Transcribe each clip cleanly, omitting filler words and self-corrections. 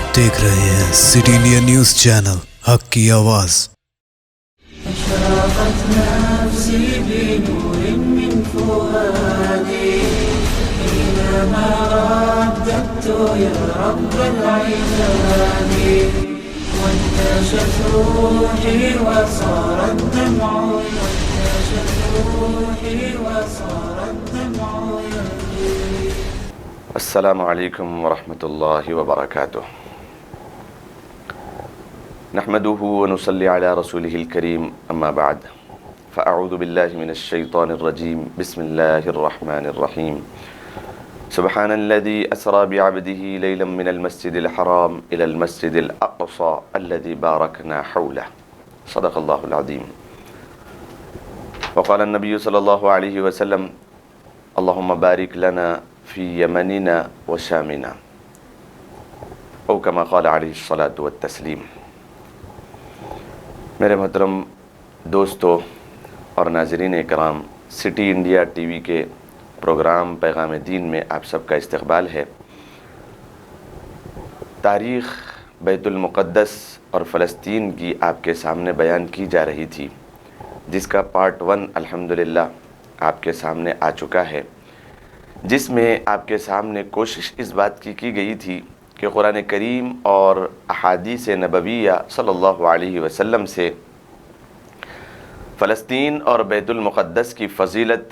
آپ دیکھ رہے ہیں سٹی انڈیا نیوز چینل، حق کی آواز۔ اشرقت نفسي بنور من فؤادي حينما رددت يا رب العباد، وانتشت روحي وصار الدمع يجري. السلام علیکم ورحمۃ اللہ وبرکاتہ۔ نحمده ونصلي على رسوله الكريم، اما بعد فاعوذ باللہ من الشیطان الرجیم، بسم اللہ الرحمن الرحیم۔ سبحان الذي اسرى بعبده ليلا من المسجد الحرام الى المسجد الاقصى الذي باركنا حوله، صدق اللہ العظیم۔ وقال النبي صلی اللہ علیہ وسلم، اللهم بارک لنا فی یمننا وشامنا، او کما قال علیہ الصلاۃ والتسلیم۔ میرے محترم دوستو اور ناظرین اکرام، سٹی انڈیا ٹی وی کے پروگرام پیغام دین میں آپ سب کا استقبال ہے۔ تاریخ بیت المقدس اور فلسطین کی آپ کے سامنے بیان کی جا رہی تھی، جس کا پارٹ 1 الحمدللہ آپ کے سامنے آ چکا ہے، جس میں آپ کے سامنے کوشش اس بات کی گئی تھی کہ قرآن کریم اور احادیث نبویہ صلی اللہ علیہ وسلم سے فلسطین اور بیت المقدس کی فضیلت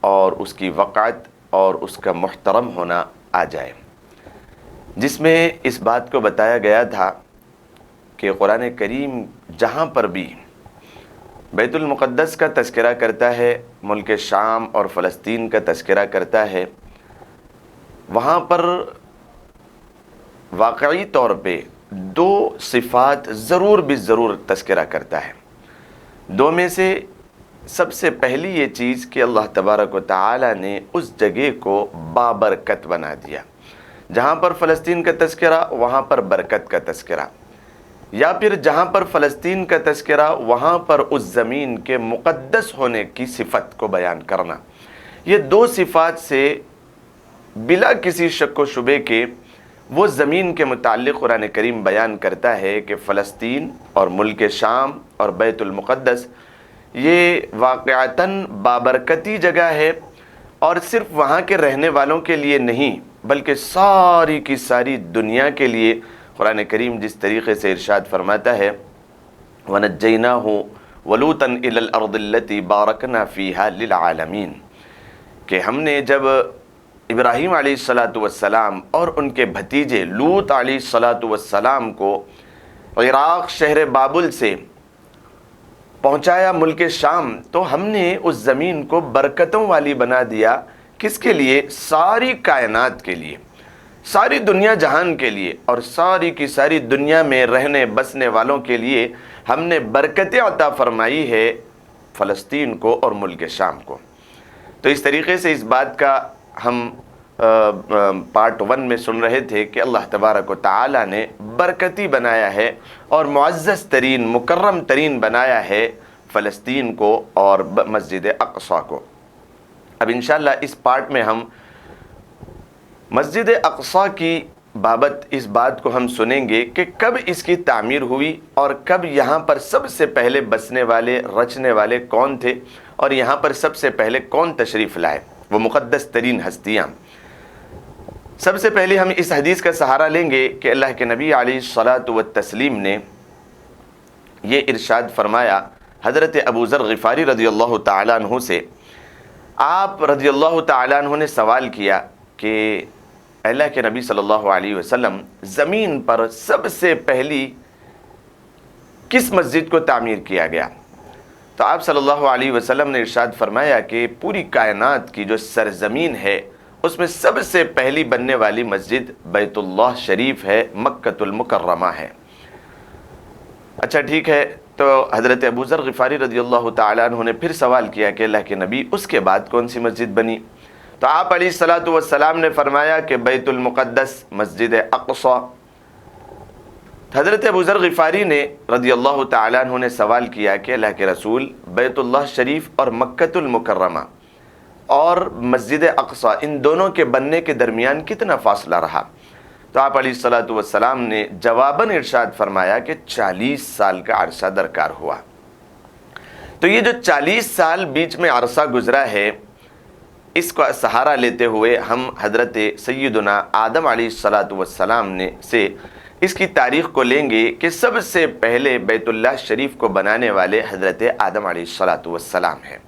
اور اس کی وقعت اور اس کا محترم ہونا آ جائے، جس میں اس بات کو بتایا گیا تھا کہ قرآن کریم جہاں پر بھی بیت المقدس کا تذکرہ کرتا ہے، ملک شام اور فلسطین کا تذکرہ کرتا ہے، وہاں پر واقعی طور پہ 2 صفات ضرور تذکرہ کرتا ہے۔ 2 میں سے سب سے پہلی یہ چیز کہ اللہ تبارک و تعالی نے اس جگہ کو بابرکت بنا دیا، جہاں پر فلسطین کا تذکرہ وہاں پر برکت کا تذکرہ، یا پھر جہاں پر فلسطین کا تذکرہ وہاں پر اس زمین کے مقدس ہونے کی صفت کو بیان کرنا۔ یہ 2 صفات سے بلا کسی شک و شبے کے وہ زمین کے متعلق قرآن کریم بیان کرتا ہے کہ فلسطین اور ملک شام اور بیت المقدس یہ واقعتاً بابرکتی جگہ ہے، اور صرف وہاں کے رہنے والوں کے لیے نہیں بلکہ ساری کی ساری دنیا کے لیے۔ قرآن کریم جس طریقے سے ارشاد فرماتا ہے، وَنَجَّيْنَاهُ وَلُوطًا إِلَى الْأَرْضِ الَّتِي بَارَكْنَا فِيهَا لِلْعَالَمِينَ، کہ ہم نے جب ابراہیم علیہ السلام اور ان کے بھتیجے لوط علیہ السلام کو عراق شہر بابل سے پہنچایا ملک شام، تو ہم نے اس زمین کو برکتوں والی بنا دیا۔ کس کے لیے؟ ساری کائنات کے لیے، ساری دنیا جہان کے لیے، اور ساری کی ساری دنیا میں رہنے بسنے والوں کے لیے ہم نے برکتیں عطا فرمائی ہے فلسطین کو اور ملک شام کو۔ تو اس طریقے سے اس بات کا ہم پارٹ 1 میں سن رہے تھے کہ اللہ تبارک و تعالی نے برکتی بنایا ہے اور معزز ترین مکرم ترین بنایا ہے فلسطین کو اور مسجد اقصی کو۔ اب انشاءاللہ اس پارٹ میں ہم مسجد اقصی کی بابت اس بات کو ہم سنیں گے کہ کب اس کی تعمیر ہوئی اور کب یہاں پر سب سے پہلے بسنے والے رچنے والے کون تھے، اور یہاں پر سب سے پہلے کون تشریف لائے، وہ مقدس ترین ہستیاں۔ سب سے پہلے ہم اس حدیث کا سہارا لیں گے کہ اللہ کے نبی علیہ الصلاۃ والتسلیم نے یہ ارشاد فرمایا حضرت ابو ذر غفاری رضی اللہ تعالیٰ عنہ سے۔ آپ رضی اللہ تعالیٰ عنہ نے سوال کیا کہ اللہ کے نبی صلی اللہ علیہ وسلم، زمین پر سب سے پہلی کس مسجد کو تعمیر کیا گیا؟ تو آپ صلی اللہ علیہ وسلم نے ارشاد فرمایا کہ پوری کائنات کی جو سرزمین ہے اس میں سب سے پہلی بننے والی مسجد بیت اللہ شریف ہے، مکۃ المکرمہ ہے۔ اچھا ٹھیک ہے، تو حضرت ابو ذر غفاری رضی اللہ تعالیٰ عنہ نے پھر سوال کیا کہ اللہ کے نبی اس کے بعد کون سی مسجد بنی؟ تو آپ علیہ السلام نے فرمایا کہ بیت المقدس، مسجد اقصی۔ حضرت ابو ذر غفاری نے رضی اللہ تعالیٰ عنہ نے سوال کیا کہ اللہ کے رسول، بیت اللہ شریف اور مکۃ المکرمہ اور مسجد اقصی، ان دونوں کے بننے کے درمیان کتنا فاصلہ رہا؟ تو آپ علیہ السلام نے جواباً ارشاد فرمایا کہ 40 سال کا عرصہ درکار ہوا۔ تو یہ جو 40 سال بیچ میں عرصہ گزرا ہے، اس کا سہارا لیتے ہوئے ہم حضرت سیدنا آدم علیہ السلام نے سے اس کی تاریخ کو لیں گے کہ سب سے پہلے بیت اللہ شریف کو بنانے والے حضرت آدم علیہ السلام ہیں۔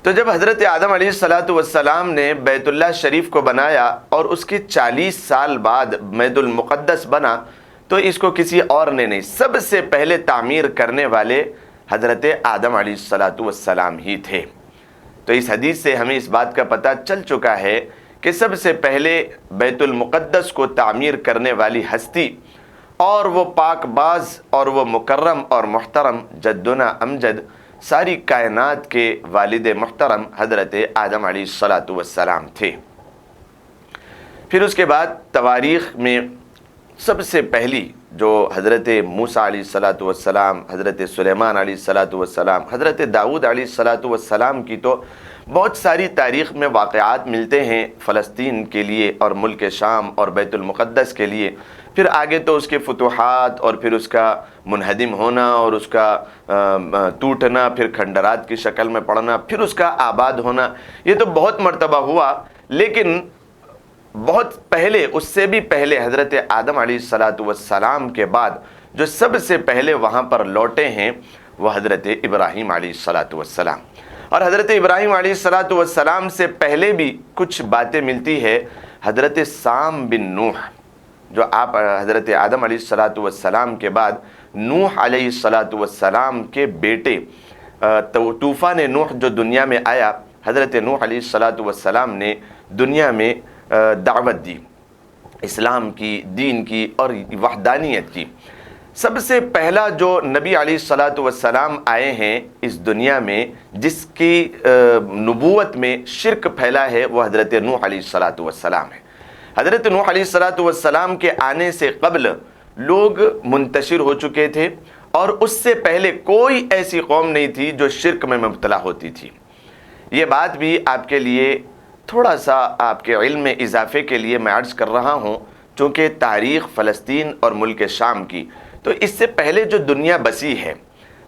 تو جب حضرت آدم علیہ السلام نے بیت اللہ شریف کو بنایا اور اس کے 40 سال بعد بیت المقدس بنا، تو اس کو کسی اور نے نہیں، سب سے پہلے تعمیر کرنے والے حضرت آدم علیہ السلام ہی تھے۔ تو اس حدیث سے ہمیں اس بات کا پتہ چل چکا ہے کہ سب سے پہلے بیت المقدس کو تعمیر کرنے والی ہستی اور وہ پاک باز اور وہ مکرم اور محترم جدنا امجد ساری کائنات کے والد محترم حضرت آدم علیہ السلام تھے۔ پھر اس کے بعد تواریخ میں سب سے پہلی جو حضرت موسیٰ علیہ السلام، حضرت سلیمان علیہ السلام، حضرت داؤد علیہ السلام کی تو بہت ساری تاریخ میں واقعات ملتے ہیں فلسطین کے لیے اور ملک شام اور بیت المقدس کے لیے۔ پھر آگے تو اس کے فتوحات اور پھر اس کا منہدم ہونا اور اس کا ٹوٹنا، پھر کھنڈرات کی شکل میں پڑنا، پھر اس کا آباد ہونا، یہ تو بہت مرتبہ ہوا۔ لیکن بہت پہلے، اس سے بھی پہلے حضرت آدم علیہ السلام کے بعد جو سب سے پہلے وہاں پر لوٹے ہیں وہ حضرت ابراہیم علیہ السلام۔ اور حضرت ابراہیم علیہ السلام سے پہلے بھی کچھ باتیں ملتی ہے۔ حضرت سام بن نوح، جو آپ حضرت آدم علیہ السلام کے بعد نوح علیہ السلام کے بیٹے، طوفان نوح جو دنیا میں آیا، حضرت نوح علیہ السلام نے دنیا میں دعوت دی، اسلام کی، دین کی اور وحدانیت کی۔ سب سے پہلا جو نبی علیہ السلام آئے ہیں اس دنیا میں جس کی نبوت میں شرک پھیلا ہے، وہ حضرت نوح علیہ السلام ہے۔ حضرت نوح علیہ السلام کے آنے سے قبل لوگ منتشر ہو چکے تھے اور اس سے پہلے کوئی ایسی قوم نہیں تھی جو شرک میں مبتلا ہوتی تھی۔ یہ بات بھی آپ کے لیے تھوڑا سا آپ کے علم میں اضافے کے لیے میں عرض کر رہا ہوں، چونکہ تاریخ فلسطین اور ملک شام کی، تو اس سے پہلے جو دنیا بسی ہے،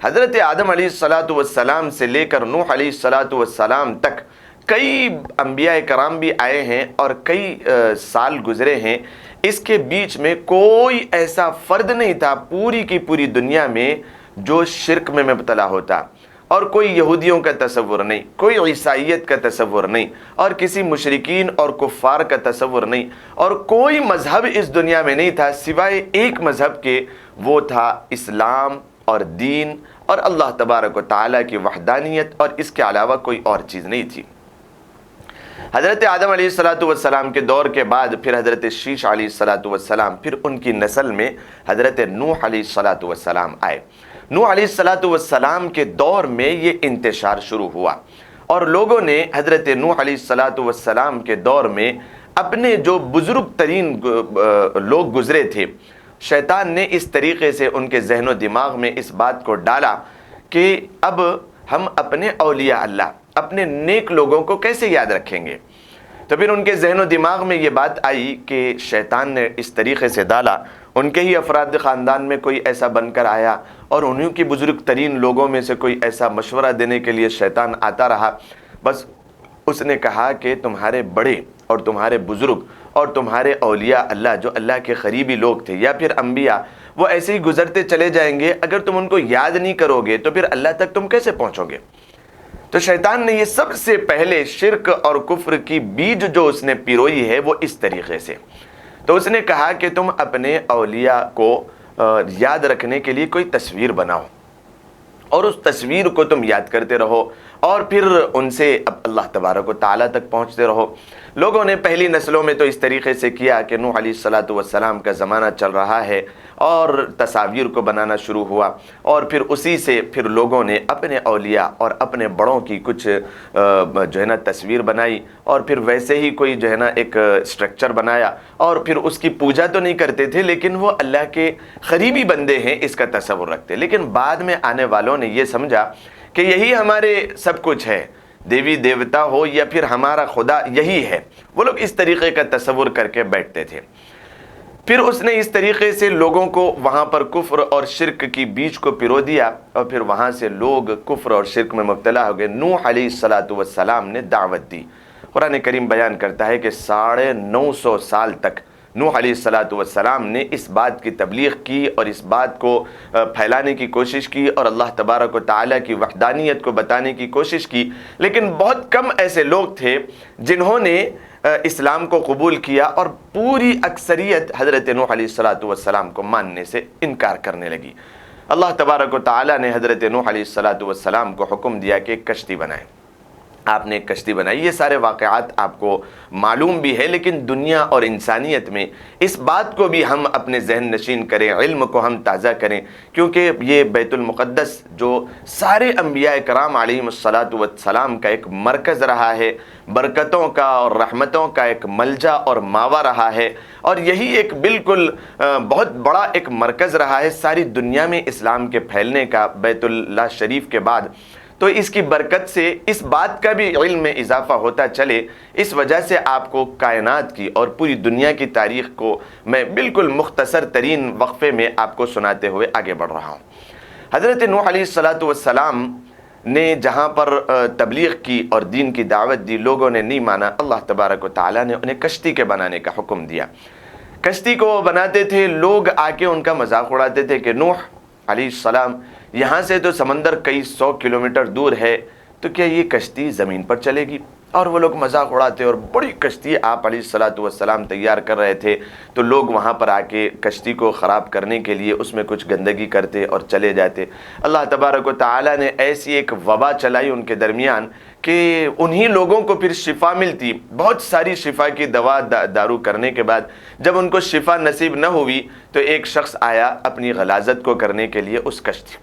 حضرت آدم علیہ السلام سے لے کر نوح علیہ السلام تک کئی انبیاء کرام بھی آئے ہیں اور کئی سال گزرے ہیں۔ اس کے بیچ میں کوئی ایسا فرد نہیں تھا پوری کی پوری دنیا میں جو شرک میں مبتلا ہوتا، اور کوئی یہودیوں کا تصور نہیں، کوئی عیسائیت کا تصور نہیں، اور کسی مشرکین اور کفار کا تصور نہیں، اور کوئی مذہب اس دنیا میں نہیں تھا سوائے ایک مذہب کے، وہ تھا اسلام اور دین اور اللہ تبارک و تعالیٰ کی وحدانیت، اور اس کے علاوہ کوئی اور چیز نہیں تھی۔ حضرت آدم علیہ السلام کے دور کے بعد پھر حضرت شیش علیہ السلام، پھر ان کی نسل میں حضرت نوح علیہ السلام آئے۔ نوح علیہ السلام کے دور میں یہ انتشار شروع ہوا اور لوگوں نے حضرت نوح علیہ السلام کے دور میں اپنے جو بزرگ ترین لوگ گزرے تھے، شیطان نے اس طریقے سے ان کے ذہن و دماغ میں اس بات کو ڈالا کہ اب ہم اپنے اولیاء اللہ، اپنے نیک لوگوں کو کیسے یاد رکھیں گے۔ تو پھر ان کے ذہن و دماغ میں یہ بات آئی کہ شیطان نے اس طریقے سے ڈالا، ان کے ہی افراد خاندان میں کوئی ایسا بن کر آیا اور انہی کی بزرگ ترین لوگوں میں سے کوئی ایسا مشورہ دینے کے لیے شیطان آتا رہا۔ بس اس نے کہا کہ تمہارے بڑے اور تمہارے بزرگ اور تمہارے اولیاء اللہ جو اللہ کے قریبی لوگ تھے یا پھر انبیاء، وہ ایسے ہی گزرتے چلے جائیں گے، اگر تم ان کو یاد نہیں کرو گے تو پھر اللہ تک تم کیسے پہنچو گے۔ تو شیطان نے یہ سب سے پہلے شرک اور کفر کی بیج جو اس نے پیروئی ہے وہ اس طریقے سے، تو اس نے کہا کہ تم اپنے اولیاء کو یاد رکھنے کے لیے کوئی تصویر بناؤ اور اس تصویر کو تم یاد کرتے رہو اور پھر ان سے اب اللہ تبارک و تعالیٰ تک پہنچتے رہو۔ لوگوں نے پہلی نسلوں میں تو اس طریقے سے کیا کہ نوح علیہ السلام کا زمانہ چل رہا ہے اور تصاویر کو بنانا شروع ہوا، اور پھر اسی سے پھر لوگوں نے اپنے اولیاء اور اپنے بڑوں کی کچھ جو ہے نا تصویر بنائی، اور پھر ویسے ہی کوئی جو ہے نا ایک اسٹرکچر بنایا، اور پھر اس کی پوجا تو نہیں کرتے تھے لیکن وہ اللہ کے قریبی بندے ہیں اس کا تصور رکھتے۔ لیکن بعد میں آنے والوں نے یہ سمجھا کہ یہی ہمارے سب کچھ ہے، دیوی دیوتا ہو یا پھر ہمارا خدا یہی ہے، وہ لوگ اس طریقے کا تصور کر کے بیٹھتے تھے۔ پھر اس نے اس طریقے سے لوگوں کو وہاں پر کفر اور شرک کی بیج کو پرو دیا، اور پھر وہاں سے لوگ کفر اور شرک میں مبتلا ہو گئے۔ نوح علیہ السلام نے دعوت دی۔ قرآن کریم بیان کرتا ہے کہ 950 سال تک نوح علیہ السلام نے اس بات کی تبلیغ کی اور اس بات کو پھیلانے کی کوشش کی اور اللہ تبارک و تعالیٰ کی وحدانیت کو بتانے کی کوشش کی، لیکن بہت کم ایسے لوگ تھے جنہوں نے اسلام کو قبول کیا، اور پوری اکثریت حضرت نوح علیہ السلام کو ماننے سے انکار کرنے لگی۔ اللہ تبارک و تعالیٰ نے حضرت نوح علیہ السلام کو حکم دیا کہ ایک کشتی بنائیں۔ آپ نے ایک کشتی بنائی۔ یہ سارے واقعات آپ کو معلوم بھی ہے، لیکن دنیا اور انسانیت میں اس بات کو بھی ہم اپنے ذہن نشین کریں، علم کو ہم تازہ کریں، کیونکہ یہ بیت المقدس جو سارے انبیاء کرام علیہم السلام کا ایک مرکز رہا ہے، برکتوں کا اور رحمتوں کا ایک ملجا اور ماوا رہا ہے، اور یہی ایک بالکل بہت بڑا ایک مرکز رہا ہے ساری دنیا میں اسلام کے پھیلنے کا، بیت اللہ شریف کے بعد۔ تو اس کی برکت سے اس بات کا بھی علم میں اضافہ ہوتا چلے، اس وجہ سے آپ کو کائنات کی اور پوری دنیا کی تاریخ کو میں بالکل مختصر ترین وقفے میں آپ کو سناتے ہوئے آگے بڑھ رہا ہوں۔ حضرت نوح علیہ السلام نے جہاں پر تبلیغ کی اور دین کی دعوت دی، لوگوں نے نہیں مانا، اللہ تبارک و تعالیٰ نے انہیں کشتی کے بنانے کا حکم دیا۔ کشتی کو بناتے تھے، لوگ آ کے ان کا مذاق اڑاتے تھے کہ نوح علیہ السلام یہاں سے تو سمندر کئی 100 کلومیٹر دور ہے، تو کیا یہ کشتی زمین پر چلے گی؟ اور وہ لوگ مذاق اڑاتے، اور بڑی کشتی آپ علیہ السلام تیار کر رہے تھے، تو لوگ وہاں پر آ کے کشتی کو خراب کرنے کے لیے اس میں کچھ گندگی کرتے اور چلے جاتے۔ اللہ تبارک و تعالیٰ نے ایسی ایک وبا چلائی ان کے درمیان کہ انہی لوگوں کو پھر شفا ملتی۔ بہت ساری شفا کی دوا دارو کرنے کے بعد جب ان کو شفا نصیب نہ ہوئی، تو ایک شخص آیا اپنی غلاظت کو کرنے کے لیے اس کشتی،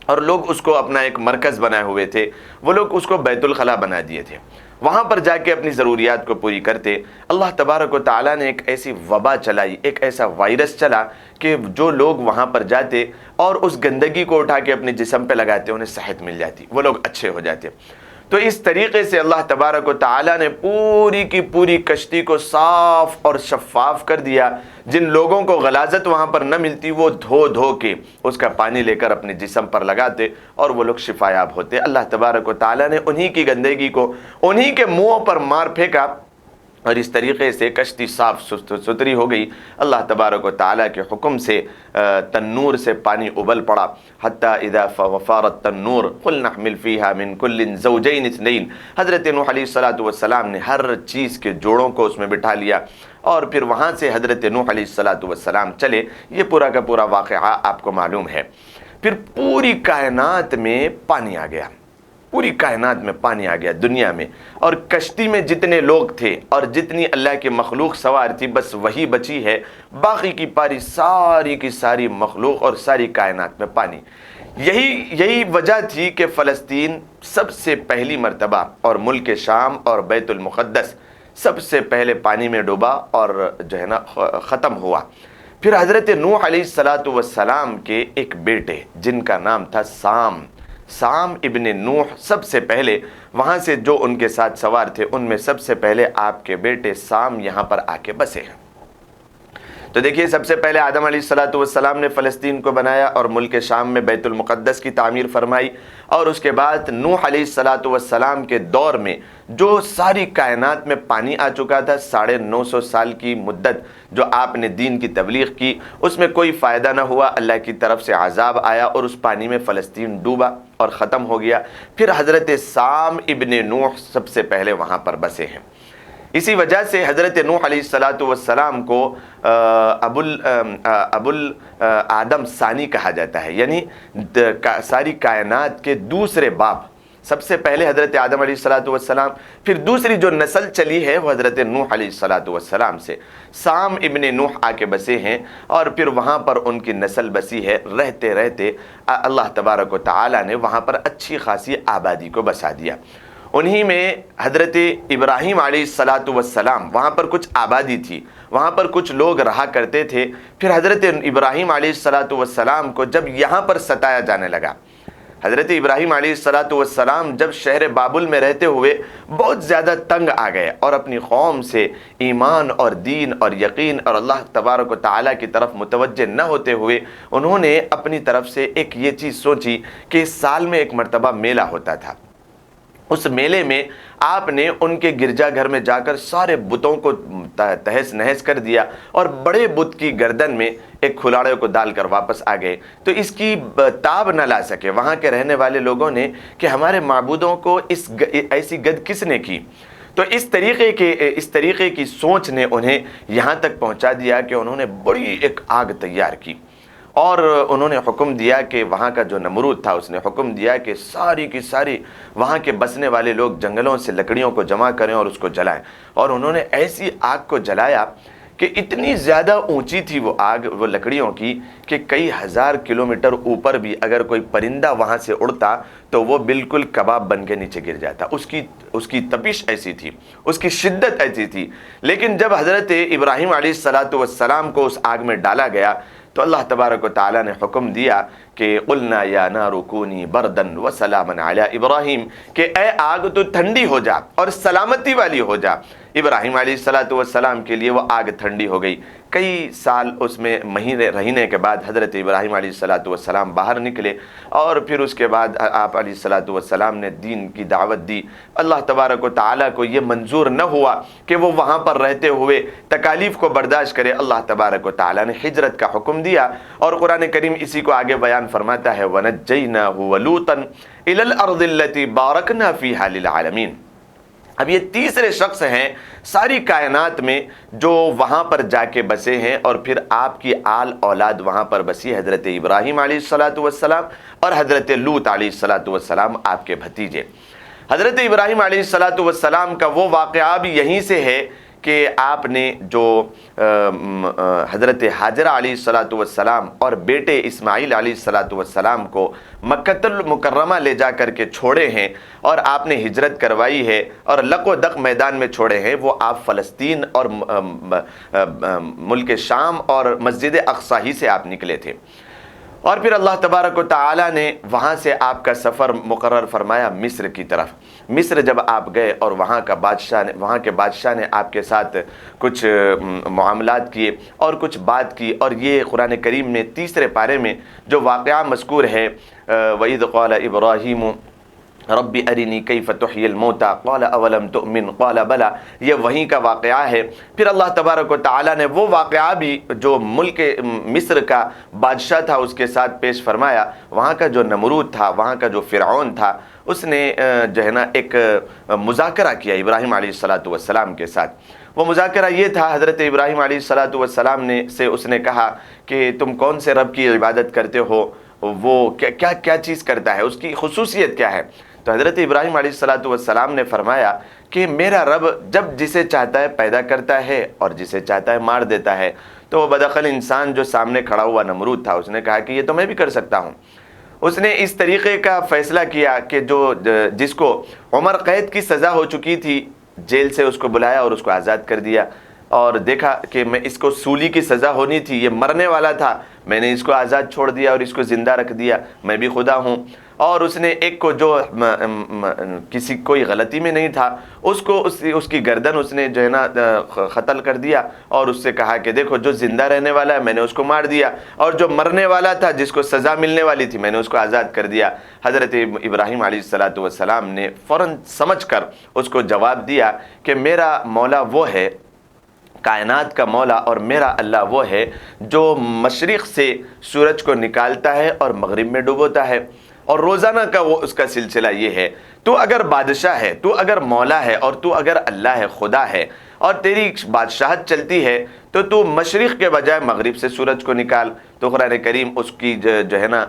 اور لوگ اس کو اپنا ایک مرکز بنائے ہوئے تھے، وہ لوگ اس کو بیت الخلا بنا دیے تھے، وہاں پر جا کے اپنی ضروریات کو پوری کرتے۔ اللہ تبارک و تعالیٰ نے ایک ایسی وبا چلائی، ایک ایسا وائرس چلا کہ جو لوگ وہاں پر جاتے اور اس گندگی کو اٹھا کے اپنے جسم پہ لگاتے، انہیں صحت مل جاتی، وہ لوگ اچھے ہو جاتے۔ تو اس طریقے سے اللہ تبارک و تعالیٰ نے پوری کی پوری کشتی کو صاف اور شفاف کر دیا۔ جن لوگوں کو غلاظت وہاں پر نہ ملتی، وہ دھو کے اس کا پانی لے کر اپنے جسم پر لگاتے اور وہ لوگ شفا یاب ہوتے۔ اللہ تبارک و تعالیٰ نے انہی کی گندگی کو انہی کے منہوں پر مار پھینکا، اور اس طریقے سے کشتی صاف ستھری ہو گئی۔ اللہ تبارک و تعالیٰ کے حکم سے تنور سے پانی ابل پڑا، حتی اذا وفار التنور قلنا احمل فیہا من کل زوجین اثنین۔ حضرت نوح علیہ السلام نے ہر چیز کے جوڑوں کو اس میں بٹھا لیا، اور پھر وہاں سے حضرت نوح علیہ السلام چلے۔ یہ پورا کا پورا واقعہ آپ کو معلوم ہے۔ پھر پوری کائنات میں پانی آ گیا، پوری کائنات میں پانی آ گیا دنیا میں، اور کشتی میں جتنے لوگ تھے اور جتنی اللہ کی مخلوق سوار تھی، بس وہی بچی ہے، باقی کی پاری ساری کی ساری مخلوق اور ساری کائنات میں پانی۔ یہی وجہ تھی کہ فلسطین سب سے پہلی مرتبہ اور ملک شام اور بیت المقدس سب سے پہلے پانی میں ڈوبا اور جو ہے نا ختم ہوا۔ پھر حضرت نوح علیہ السلام کے ایک بیٹے جن کا نام تھا سام ابن نوح، سب سے پہلے وہاں سے جو ان کے ساتھ سوار تھے ان میں سب سے پہلے آپ کے بیٹے سام یہاں پر آ کے بسے ہیں۔ تو دیکھیے، سب سے پہلے آدم علیہ السلام نے فلسطین کو بنایا اور ملک شام میں بیت المقدس کی تعمیر فرمائی، اور اس کے بعد نوح علیہ السلام کے دور میں جو ساری کائنات میں پانی آ چکا تھا، 950 سال کی مدت جو آپ نے دین کی تبلیغ کی، اس میں کوئی فائدہ نہ ہوا، اللہ کی طرف سے عذاب آیا اور اس پانی میں فلسطین ڈوبا اور ختم ہو گیا۔ پھر حضرت سام ابن نوح سب سے پہلے وہاں پر بسے ہیں۔ اسی وجہ سے حضرت نوح علیہ السلام کو ابو آدم ثانی کہا جاتا ہے، یعنی ساری کائنات کے دوسرے باپ۔ سب سے پہلے حضرت آدم علیہ السلام، پھر دوسری جو نسل چلی ہے وہ حضرت نوح علیہ السلام سے سام ابن نوح آ کے بسے ہیں، اور پھر وہاں پر ان کی نسل بسی ہے۔ رہتے رہتے اللہ تبارک و تعالیٰ نے وہاں پر اچھی خاصی آبادی کو بسا دیا۔ انہی میں حضرت ابراہیم علیہ السلام، وہاں پر کچھ آبادی تھی، وہاں پر کچھ لوگ رہا کرتے تھے۔ پھر حضرت ابراہیم علیہ السلام کو جب یہاں پر ستایا جانے لگا، حضرت ابراہیم علیہ الصلوۃ والسلام جب شہر بابل میں رہتے ہوئے بہت زیادہ تنگ آ گئے اور اپنی قوم سے ایمان اور دین اور یقین اور اللہ تبارک و تعالیٰ کی طرف متوجہ نہ ہوتے ہوئے انہوں نے اپنی طرف سے ایک یہ چیز سوچی کہ اس سال میں ایک مرتبہ میلہ ہوتا تھا، اس میلے میں آپ نے ان کے گرجا گھر میں جا کر سارے بتوں کو تہس نہس کر دیا اور بڑے بت کی گردن میں ایک کھلاڑے کو ڈال کر واپس آ گئے۔ تو اس کی تاب نہ لا سکے وہاں کے رہنے والے لوگوں نے کہ ہمارے معبودوں کو ایسی گد کس نے کی۔ تو اس طریقے کی سوچ نے انہیں یہاں تک پہنچا دیا کہ انہوں نے بڑی ایک آگ تیار کی اور انہوں نے حکم دیا کہ وہاں کا جو نمرود تھا اس نے حکم دیا کہ ساری کی ساری وہاں کے بسنے والے لوگ جنگلوں سے لکڑیوں کو جمع کریں اور اس کو جلائیں، اور انہوں نے ایسی آگ کو جلایا کہ اتنی زیادہ اونچی تھی وہ آگ وہ لکڑیوں کی کہ کئی ہزار کلومیٹر اوپر بھی اگر کوئی پرندہ وہاں سے اڑتا تو وہ بالکل کباب بن کے نیچے گر جاتا۔ اس کی تپش ایسی تھی، اس کی شدت ایسی تھی۔ لیکن جب حضرت ابراہیم علیہ الصلوۃ والسلام کو اس آگ میں ڈالا گیا تو اللہ تبارک و تعالیٰ نے حکم دیا کہ قلنا یا نار کونی بردن وسلاما علی ابراہیم، کہ اے آگ تو ٹھنڈی ہو جا اور سلامتی والی ہو جا۔ ابراہیم علیہ الصلوۃ والسلام کے لیے وہ آگ ٹھنڈی ہو گئی۔ کئی سال اس میں مہینے رہنے کے بعد حضرت ابراہیم علیہ الصلوۃ والسلام باہر نکلے اور پھر اس کے بعد آپ علیہ الصلوۃ والسلام نے دین کی دعوت دی۔ اللہ تبارک و تعالیٰ کو یہ منظور نہ ہوا کہ وہ وہاں پر رہتے ہوئے تکالیف کو برداشت کرے۔ اللہ تبارک و تعالیٰ نے ہجرت کا حکم دیا اور قرآن کریم اسی کو آگے بیان فرماتا ہے وَنَجَّيْنَاهُ وَلُوطًا إِلَى الْأَرْضِ الَّتِي بَارَكْنَا فِيهَا لِلْعَالَمِينَ۔ اب یہ تیسرے شخص ہیں ساری کائنات میں جو وہاں پر جا کے بسے ہیں اور پھر آپ کی آل اولاد وہاں پر بسی، حضرت ابراہیم علیہ الصلوۃ والسلام اور حضرت لوط علیہ الصلوۃ والسلام آپ کے بھتیجے۔ حضرت ابراہیم علیہ الصلوۃ والسلام کا وہ واقعہ بھی یہیں سے ہے کہ آپ نے جو حضرت حاجرہ علیہ الصلوۃ والسلام اور بیٹے اسماعیل علیہ الصلوۃ والسلام کو مکۃ المکرمہ لے جا کر کے چھوڑے ہیں اور آپ نے ہجرت کروائی ہے اور لق و دق میدان میں چھوڑے ہیں، وہ آپ فلسطین اور ملک شام اور مسجد اقصی ہی سے آپ نکلے تھے۔ اور پھر اللہ تبارک و تعالیٰ نے وہاں سے آپ کا سفر مقرر فرمایا مصر کی طرف۔ مصر جب آپ گئے اور وہاں کے بادشاہ نے آپ کے ساتھ کچھ معاملات کیے اور کچھ بات کی، اور یہ قرآن کریم میں تیسرے پارے میں جو واقعہ مذکور ہے وَإِذْ قَالَ إِبْرَاهِيمُ رب ارنی کیف تحیی الموتى قال اولم تؤمن قال بلا، یہ وہیں کا واقعہ ہے۔ پھر اللہ تبارک و تعالیٰ نے وہ واقعہ بھی جو ملک مصر کا بادشاہ تھا اس کے ساتھ پیش فرمایا۔ وہاں کا جو نمرود تھا، وہاں کا جو فرعون تھا، اس نے جو ہے نا ایک مذاکرہ کیا ابراہیم علیہ الصلوۃ والسلام کے ساتھ۔ وہ مذاکرہ یہ تھا، حضرت ابراہیم علیہ الصلوۃ والسلام نے اس نے کہا کہ تم کون سے رب کی عبادت کرتے ہو، وہ کیا چیز کرتا ہے، اس کی خصوصیت کیا ہے؟ تو حضرت ابراہیم علیہ الصلوۃ والسلام نے فرمایا کہ میرا رب جب جسے چاہتا ہے پیدا کرتا ہے اور جسے چاہتا ہے مار دیتا ہے۔ تو وہ بدعقل انسان جو سامنے کھڑا ہوا نمرود تھا، اس نے کہا کہ یہ تو میں بھی کر سکتا ہوں۔ اس نے اس طریقے کا فیصلہ کیا کہ جس کو عمر قید کی سزا ہو چکی تھی، جیل سے اس کو بلایا اور اس کو آزاد کر دیا، اور دیکھا کہ میں اس کو سولی کی سزا ہونی تھی، یہ مرنے والا تھا، میں نے اس کو آزاد چھوڑ دیا اور اس کو زندہ رکھ دیا، میں بھی خدا ہوں۔ اور اس نے ایک کو جو کوئی غلطی میں نہیں تھا، اس کی گردن اس نے جو ہے نا قتل کر دیا، اور اس سے کہا کہ دیکھو جو زندہ رہنے والا ہے میں نے اس کو مار دیا، اور جو مرنے والا تھا جس کو سزا ملنے والی تھی میں نے اس کو آزاد کر دیا۔ حضرت ابراہیم علیہ الصلوۃ والسلام نے فوراً سمجھ کر اس کو جواب دیا کہ میرا مولا وہ ہے، کائنات کا مولا اور میرا اللہ وہ ہے جو مشرق سے سورج کو نکالتا ہے اور مغرب میں ڈبوتا ہے، اور روزانہ کا وہ اس کا سلسلہ یہ ہے۔ تو اگر بادشاہ ہے، تو اگر مولا ہے، اور تو اگر اللہ ہے، خدا ہے، اور تیری بادشاہت چلتی ہے تو مشرق کے بجائے مغرب سے سورج کو نکال۔ تو قرآن کریم اس کی جو ہے نا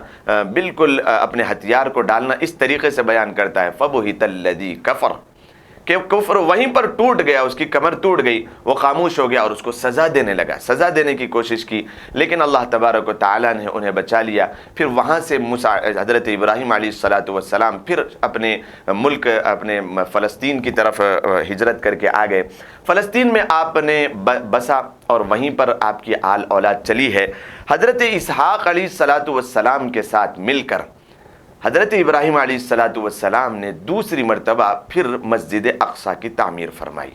بالکل اپنے ہتھیار کو ڈالنا اس طریقے سے بیان کرتا ہے فَبُهِتَ الَّذِي كَفَرَ، کہ کفر وہیں پر ٹوٹ گیا، اس کی کمر ٹوٹ گئی، وہ خاموش ہو گیا اور اس کو سزا دینے لگا، سزا دینے کی کوشش کی، لیکن اللہ تبارک و تعالیٰ نے انہیں بچا لیا۔ پھر وہاں سے حضرت ابراہیم علیہ الصلوۃ والسلام پھر اپنے ملک اپنے فلسطین کی طرف ہجرت کر کے آ گئے۔ فلسطین میں آپ نے بسا اور وہیں پر آپ کی آل اولاد چلی ہے۔ حضرت اسحاق علیہ الصلوۃ والسلام کے ساتھ مل کر حضرت ابراہیم علیہ السلام نے دوسری مرتبہ پھر مسجد اقصی کی تعمیر فرمائی۔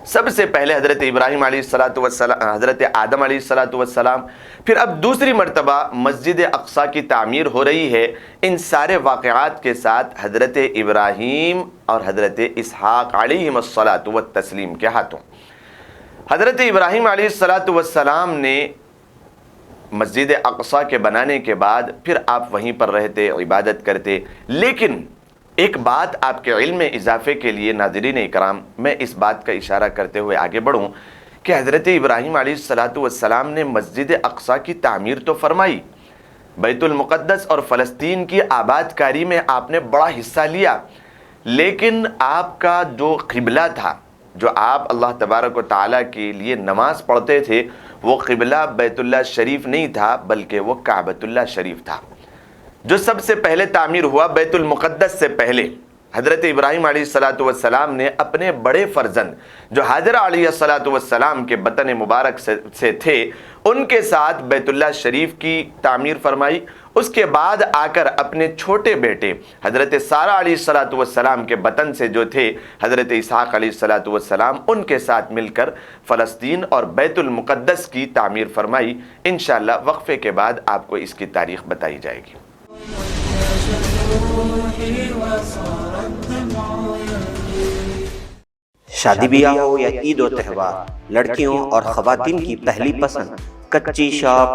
سب سے پہلے حضرت ابراہیم علیہ السلام، حضرت آدم علیہ السلام، پھر اب دوسری مرتبہ مسجد اقصی کی تعمیر ہو رہی ہے۔ ان سارے واقعات کے ساتھ حضرت ابراہیم اور حضرت اسحاق علیہم الصلاۃ والتسلیم کے ہاتھوں۔ حضرت ابراہیم علیہ السلام نے مسجد اقصی کے بنانے کے بعد پھر آپ وہیں پر رہتے، عبادت کرتے، لیکن ایک بات آپ کے علم میں اضافے کے لیے ناظرین اکرام، میں اس بات کا اشارہ کرتے ہوئے آگے بڑھوں کہ حضرت ابراہیم علیہ السلام نے مسجد اقصی کی تعمیر تو فرمائی، بیت المقدس اور فلسطین کی آباد کاری میں آپ نے بڑا حصہ لیا، لیکن آپ کا جو قبلہ تھا، جو آپ اللہ تبارک و تعالیٰ کے لیے نماز پڑھتے تھے، وہ قبلہ بیت اللہ شریف نہیں تھا بلکہ وہ کعبۃ اللہ شریف تھا، جو سب سے پہلے تعمیر ہوا بیت المقدس سے پہلے۔ حضرت ابراہیم علیہ السلام نے اپنے بڑے فرزند جو حاجرہ علیہ السلام کے بطن مبارک سے تھے، ان کے ساتھ بیت اللہ شریف کی تعمیر فرمائی۔ اس کے بعد آ کر اپنے چھوٹے بیٹے حضرت سارہ علیہ السلام کے بطن سے جو تھے حضرت اسحاق علیہ السلام، ان کے ساتھ مل کر فلسطین اور بیت المقدس کی تعمیر فرمائی۔ انشاءاللہ وقفے کے بعد آپ کو اس کی تاریخ بتائی جائے گی۔ شادی بیاہ ہو یا عید و تہوار، لڑکیوں اور خواتین کی پہلی پسند Kachi shop,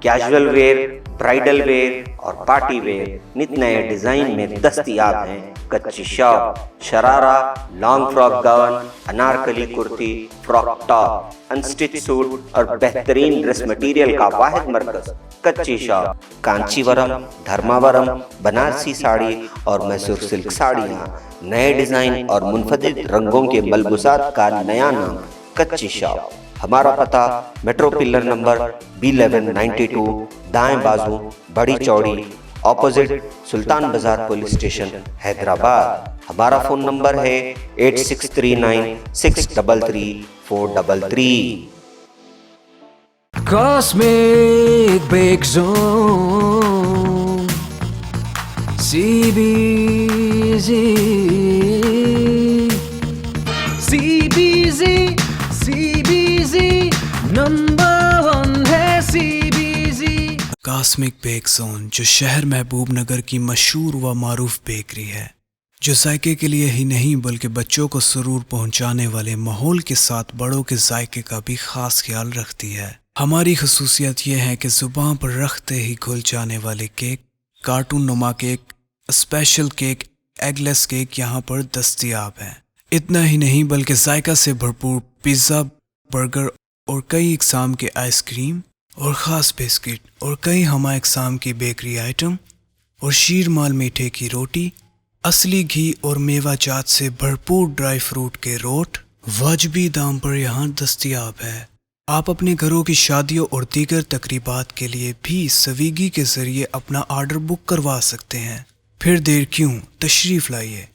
casual wear, bridal wear اور پارٹی ویئر نت نئے ڈیزائن میں دستیاب ہیں۔ Kachi shop sharara, long frock gown, anarkali kurti, frock top, انسٹچ suit اور بہترین ڈریس مٹیریل کا واحد مرکز کچی شاپ۔ کانچی ورم، دھرما ورم، بنارسی ساڑی اور میسور سلک ساڑیاں، نئے ڈیزائن اور منفرد رنگوں کے ملبوسات کا نیا نام کچی شاپ۔ ہمارا پتہ میٹرو پلر نمبر B1192، دائیں بازو، بڑی چوڑی، اپوزٹ سلطان بازار پولیس اسٹیشن، حیدرآباد۔ ہمارا فون نمبر ہے 8639633433۔ Cosmic Break Zone, CBZ, number one ہے CBZ۔ کاسمک بیک زون، جو شہر محبوب نگر کی مشہور و معروف بیکری ہے، جو ذائقے کے لیے ہی نہیں بلکہ بچوں کو سرور پہنچانے والے ماحول کے ساتھ بڑوں کے ذائقے کا بھی خاص خیال رکھتی ہے۔ ہماری خصوصیت یہ ہے کہ زبان پر رکھتے ہی گھل جانے والے کیک، کارٹون نما کیک، اسپیشل کیک، ایگ لیس کیک یہاں پر دستیاب ہیں۔ اتنا ہی نہیں بلکہ ذائقہ سے بھرپور پیزا، برگر اور کئی اقسام کے آئس کریم اور خاص بسکٹ اور کئی ہمہ اقسام کی بیکری آئٹم اور شیر مال میٹھے کی روٹی، اصلی گھی اور میوہ جات سے بھرپور ڈرائی فروٹ کے روٹ واجبی دام پر یہاں دستیاب ہے۔ آپ اپنے گھروں کی شادیوں اور دیگر تقریبات کے لیے بھی سویگی کے ذریعے اپنا آرڈر بک کروا سکتے ہیں۔ پھر دیر کیوں، تشریف لائیے۔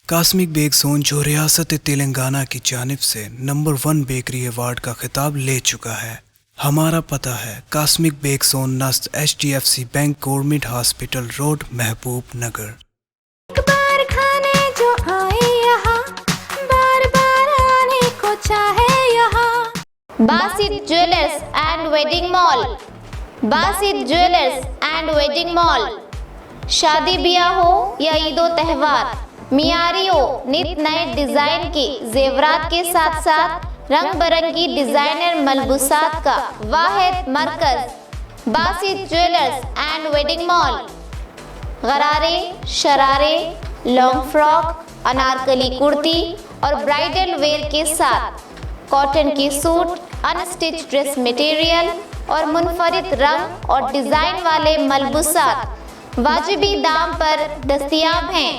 کاسمک بیک زون جو ریاست تلنگانہ کی جانب سے نمبر 1 بیکری ایوارڈ کا خطاب لے چکا ہے۔ ہمارا پتہ ہے کاسمک بیک زون نزد HDFC bank government hospital road, Mahbubnagar. ایک بار کھانے جو آئے یہاں، بار بار آنے کو چاہے یہاں۔ Basit jewellers and wedding mall, Basit jewellers and wedding mall. شادی بیاہ ہو یا عید و تہوار، معیاری ہو نت نئے ڈیزائن کی زیورات کے ساتھ ساتھ رنگ برنگی ڈیزائنر ملبوسات کا واحد مرکز Basit jewellers and wedding mall. غرارے، شرارے، لانگ فراک، انارکلی کرتی اور برائیڈل ویئر کے ساتھ کاٹن کی سوٹ، انسٹچ ڈریس مٹیریل اور منفرد رنگ اور ڈیزائن والے ملبوسات واجبی دام پر دستیاب ہیں،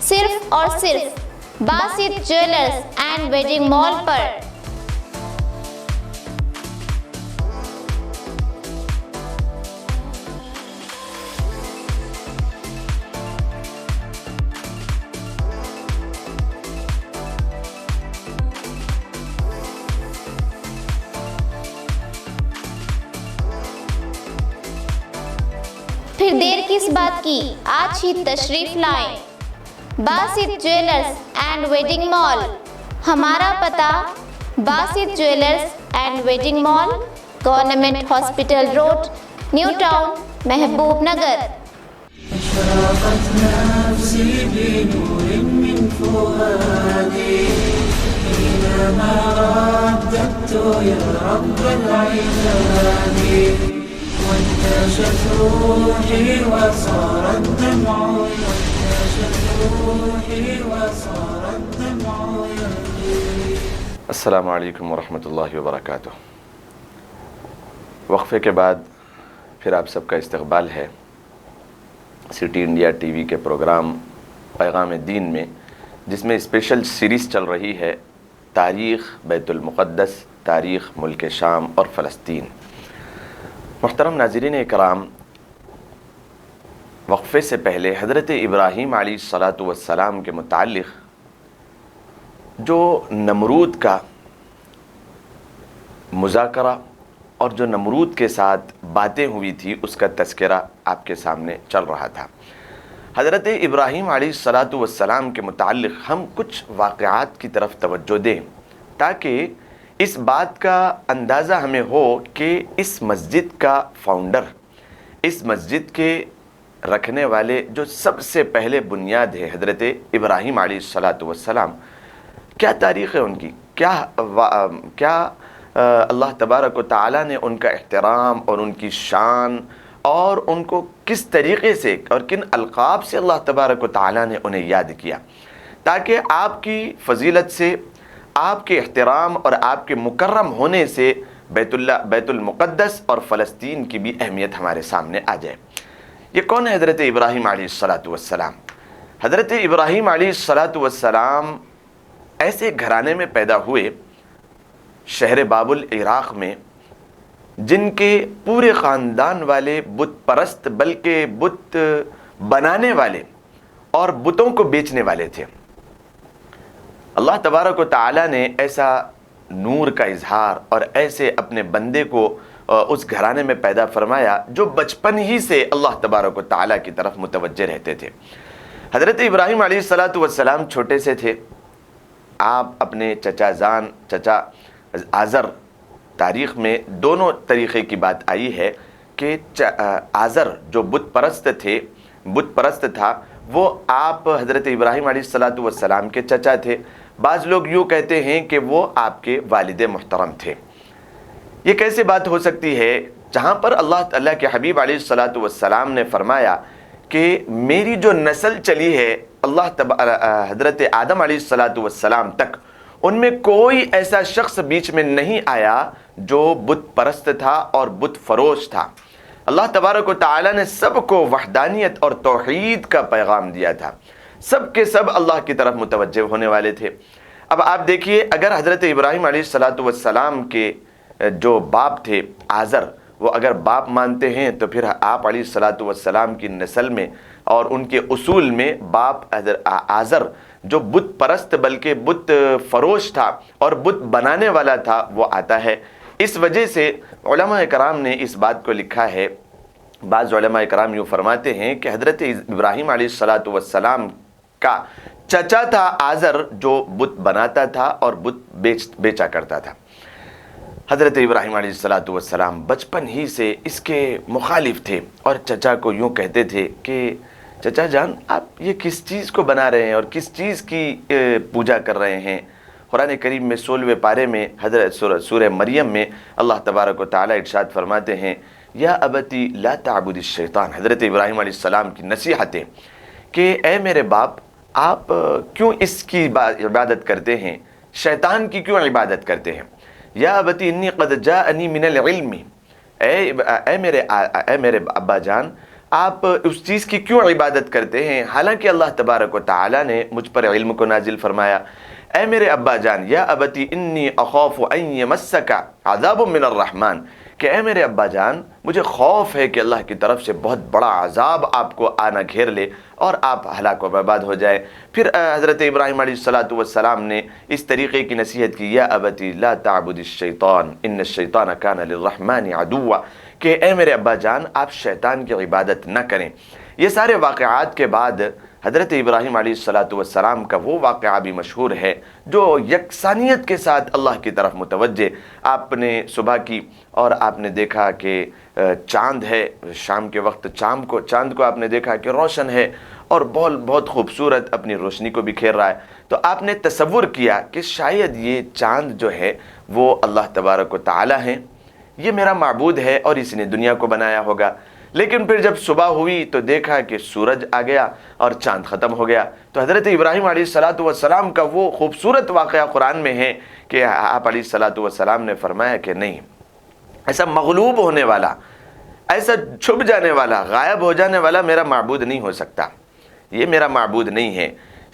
صرف اور صرف Basit jewellers and wedding mall پر۔ پھر دیر کس بات کی، آج ہی تشریف لائیں۔ Basit jewellers and wedding mall, ہمارا پتہ Basit jewellers and wedding mall, government hospital road, new town, Mahbubnagar. أشرقت نفسي بنور من فؤادي حينما رددت يا رب العباد، وانتشت روحي وصار الدمع السلام علیکم ورحمۃ اللہ وبرکاتہ۔ وقفے کے بعد پھر آپ سب کا استقبال ہے سٹی انڈیا ٹی وی کے پروگرام پیغام دین میں، جس میں اسپیشل سیریز چل رہی ہے تاریخ بیت المقدس، تاریخ ملک شام اور فلسطین۔ محترم ناظرین اکرام، وقفے سے پہلے حضرت ابراہیم علیہ الصلاۃ والسلام کے متعلق جو نمرود کا مذاکرہ اور جو نمرود کے ساتھ باتیں ہوئی تھی اس کا تذکرہ آپ کے سامنے چل رہا تھا۔ حضرت ابراہیم علیہ الصلاۃ والسلام کے متعلق ہم کچھ واقعات کی طرف توجہ دیں تاکہ اس بات کا اندازہ ہمیں ہو کہ اس مسجد کا فاؤنڈر، اس مسجد کے رکھنے والے جو سب سے پہلے بنیاد ہے حضرت ابراہیم علیہ الصلاۃ والسلام، کیا تاریخ ہے ان کی، کیا اللہ تبارک و تعالیٰ نے ان کا احترام اور ان کی شان اور ان کو کس طریقے سے اور کن القاب سے اللہ تبارک و تعالیٰ نے انہیں یاد کیا، تاکہ آپ کی فضیلت سے، آپ کے احترام اور آپ کے مکرم ہونے سے بیت المقدس اور فلسطین کی بھی اہمیت ہمارے سامنے آ جائے۔ یہ کون ہے حضرت ابراہیم علیہ الصلاۃ والسلام؟ حضرت ابراہیم علیہ الصلاۃ والسلام ایسے گھرانے میں پیدا ہوئے شہر بابل عراق میں، جن کے پورے خاندان والے بت پرست بلکہ بت بنانے والے اور بتوں کو بیچنے والے تھے۔ اللہ تبارک و تعالیٰ نے ایسا نور کا اظہار اور ایسے اپنے بندے کو اس گھرانے میں پیدا فرمایا جو بچپن ہی سے اللہ تبارک و تعالیٰ کی طرف متوجہ رہتے تھے۔ حضرت ابراہیم علیہ الصلاۃ والسلام چھوٹے سے تھے، آپ اپنے چچا آزر، تاریخ میں دونوں طریقے کی بات آئی ہے کہ آزر جو بت پرست تھا، وہ آپ حضرت ابراہیم علیہ الصلاۃ والسلام کے چچا تھے۔ بعض لوگ یوں کہتے ہیں کہ وہ آپ کے والد محترم تھے۔ یہ کیسے بات ہو سکتی ہے جہاں پر اللہ تعالیٰ کے حبیب علیہ الصلاۃ والسلام نے فرمایا کہ میری جو نسل چلی ہے حضرت آدم علیہ الصلاۃ والسلام تک، ان میں کوئی ایسا شخص بیچ میں نہیں آیا جو بت پرست تھا اور بت فروش تھا۔ اللہ تبارک و تعالیٰ نے سب کو وحدانیت اور توحید کا پیغام دیا تھا، سب کے سب اللہ کی طرف متوجہ ہونے والے تھے۔ اب آپ دیکھیے، اگر حضرت ابراہیم علیہ الصلاۃ والسلام کے جو باپ تھے آزر، وہ اگر باپ مانتے ہیں تو پھر آپ علیہ الصلاۃ والسلام کی نسل میں اور ان کے اصول میں باپ آزر جو بت پرست بلکہ بت فروش تھا اور بت بنانے والا تھا، وہ آتا ہے۔ اس وجہ سے علماء کرام نے اس بات کو لکھا ہے، بعض علماء کرام یوں فرماتے ہیں کہ حضرت ابراہیم علیہ الصلاۃ والسلام کا چچا تھا آزر جو بت بناتا تھا اور بت بیچا کرتا تھا۔ حضرت ابراہیم علیہ الصلاۃ والسلام بچپن ہی سے اس کے مخالف تھے اور چچا کو یوں کہتے تھے کہ چچا جان، آپ یہ کس چیز کو بنا رہے ہیں اور کس چیز کی پوجا کر رہے ہیں؟ قرآن کریم میں 16ویں پارے میں حضرت سورہ مریم میں اللہ تبارک و تعالیٰ ارشاد فرماتے ہیں، یا ابتی لا تعبد الشیطان۔ حضرت ابراہیم علیہ السلام کی نصیحتیں کہ اے میرے باپ، آپ کیوں اس کی عبادت کرتے ہیں، شیطان کی کیوں عبادت کرتے ہیں؟ یا ابتی انی قد جاءنی من العلم، اے میرے ابا جان، آپ اس چیز کی کیوں عبادت کرتے ہیں حالانکہ اللہ تبارک و تعالیٰ نے مجھ پر علم کو نازل فرمایا۔ اے میرے ابا جان، یا ابتی انی اخاف ان یمسک عذاب من الرحمن، کہ اے میرے ابا جان، مجھے خوف ہے کہ اللہ کی طرف سے بہت بڑا عذاب آپ کو آنا گھیر لے اور آپ ہلاک و برباد ہو جائے۔ پھر حضرت ابراہیم علیہ الصلاۃ والسلام نے اس طریقے کی نصیحت کی، یا ابتی لا تعبد الشیطان ان الشیطان کان للرحمن عدوا، کہ اے میرے ابا جان آپ شیطان کی عبادت نہ کریں۔ یہ سارے واقعات کے بعد حضرت ابراہیم علیہ السلام کا وہ واقعہ بھی مشہور ہے جو یکسانیت کے ساتھ اللہ کی طرف متوجہ، آپ نے صبح کی اور آپ نے دیکھا کہ چاند ہے، شام کے وقت چاند کو آپ نے دیکھا کہ روشن ہے اور بہت خوبصورت اپنی روشنی کو بکھیر رہا ہے، تو آپ نے تصور کیا کہ شاید یہ چاند جو ہے وہ اللہ تبارک و تعالی ہیں، یہ میرا معبود ہے اور اس نے دنیا کو بنایا ہوگا۔ لیکن پھر جب صبح ہوئی تو دیکھا کہ سورج آ گیا اور چاند ختم ہو گیا۔ تو حضرت ابراہیم علیہ السلام کا وہ خوبصورت واقعہ قرآن میں ہے کہ آپ علیہ السلام نے فرمایا کہ نہیں، ایسا مغلوب ہونے والا، ایسا چھپ جانے والا، غائب ہو جانے والا میرا معبود نہیں ہو سکتا، یہ میرا معبود نہیں ہے،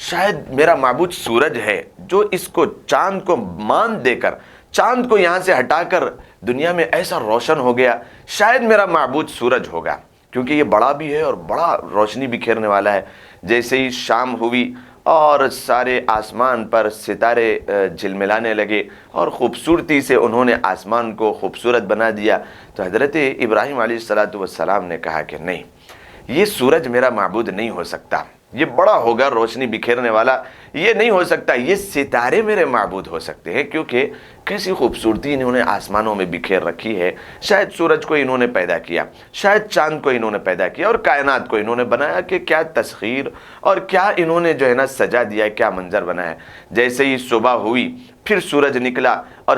شاید میرا معبود سورج ہے جو اس کو چاند کو مان دے کر، چاند کو یہاں سے ہٹا کر دنیا میں ایسا روشن ہو گیا، شاید میرا معبود سورج ہوگا، کیونکہ یہ بڑا بھی ہے اور بڑا روشنی بکھیرنے والا ہے۔ جیسے ہی شام ہوئی اور سارے آسمان پر ستارے جھلملانے لگے اور خوبصورتی سے انہوں نے آسمان کو خوبصورت بنا دیا، تو حضرت ابراہیم علیہ السلام نے کہا کہ نہیں، یہ سورج میرا معبود نہیں ہو سکتا، یہ بڑا ہوگا روشنی بکھیرنے والا، یہ نہیں ہو سکتا، یہ ستارے میرے معبود ہو سکتے ہیں، کیونکہ کیسی خوبصورتی انہوں نے آسمانوں میں بکھیر رکھی ہے۔ شاید سورج کو انہوں نے پیدا کیا، شاید چاند کو انہوں نے پیدا کیا اور کائنات کو انہوں نے بنایا، کہ کیا تسخیر اور کیا انہوں نے جو ہے نا سجا دیا ہے، کیا منظر بنایا۔ جیسے ہی صبح ہوئی پھر سورج نکلا اور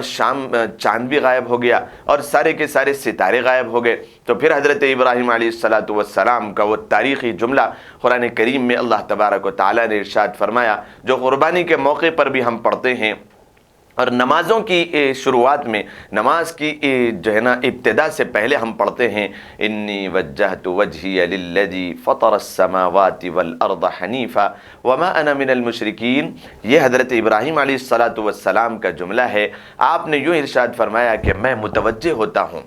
چاند بھی غائب ہو گیا اور سارے کے سارے ستارے غائب ہو گئے، تو پھر حضرت ابراہیم علیہ السلام کا وہ تاریخی جملہ قرآن کریم میں اللہ تبارک و تعالیٰ نے ارشاد فرمایا، جو قربانی کے موقع پر بھی ہم پڑھتے ہیں اور نمازوں کی شروعات میں، نماز کی جو ہے نا ابتدا سے پہلے ہم پڑھتے ہیں، انی وجہت وجہی للذی فطر السماوات والارض حنیفا وما انا من المشرکین۔ یہ حضرت ابراہیم علیہ السلام کا جملہ ہے۔ آپ نے یوں ارشاد فرمایا کہ میں متوجہ ہوتا ہوں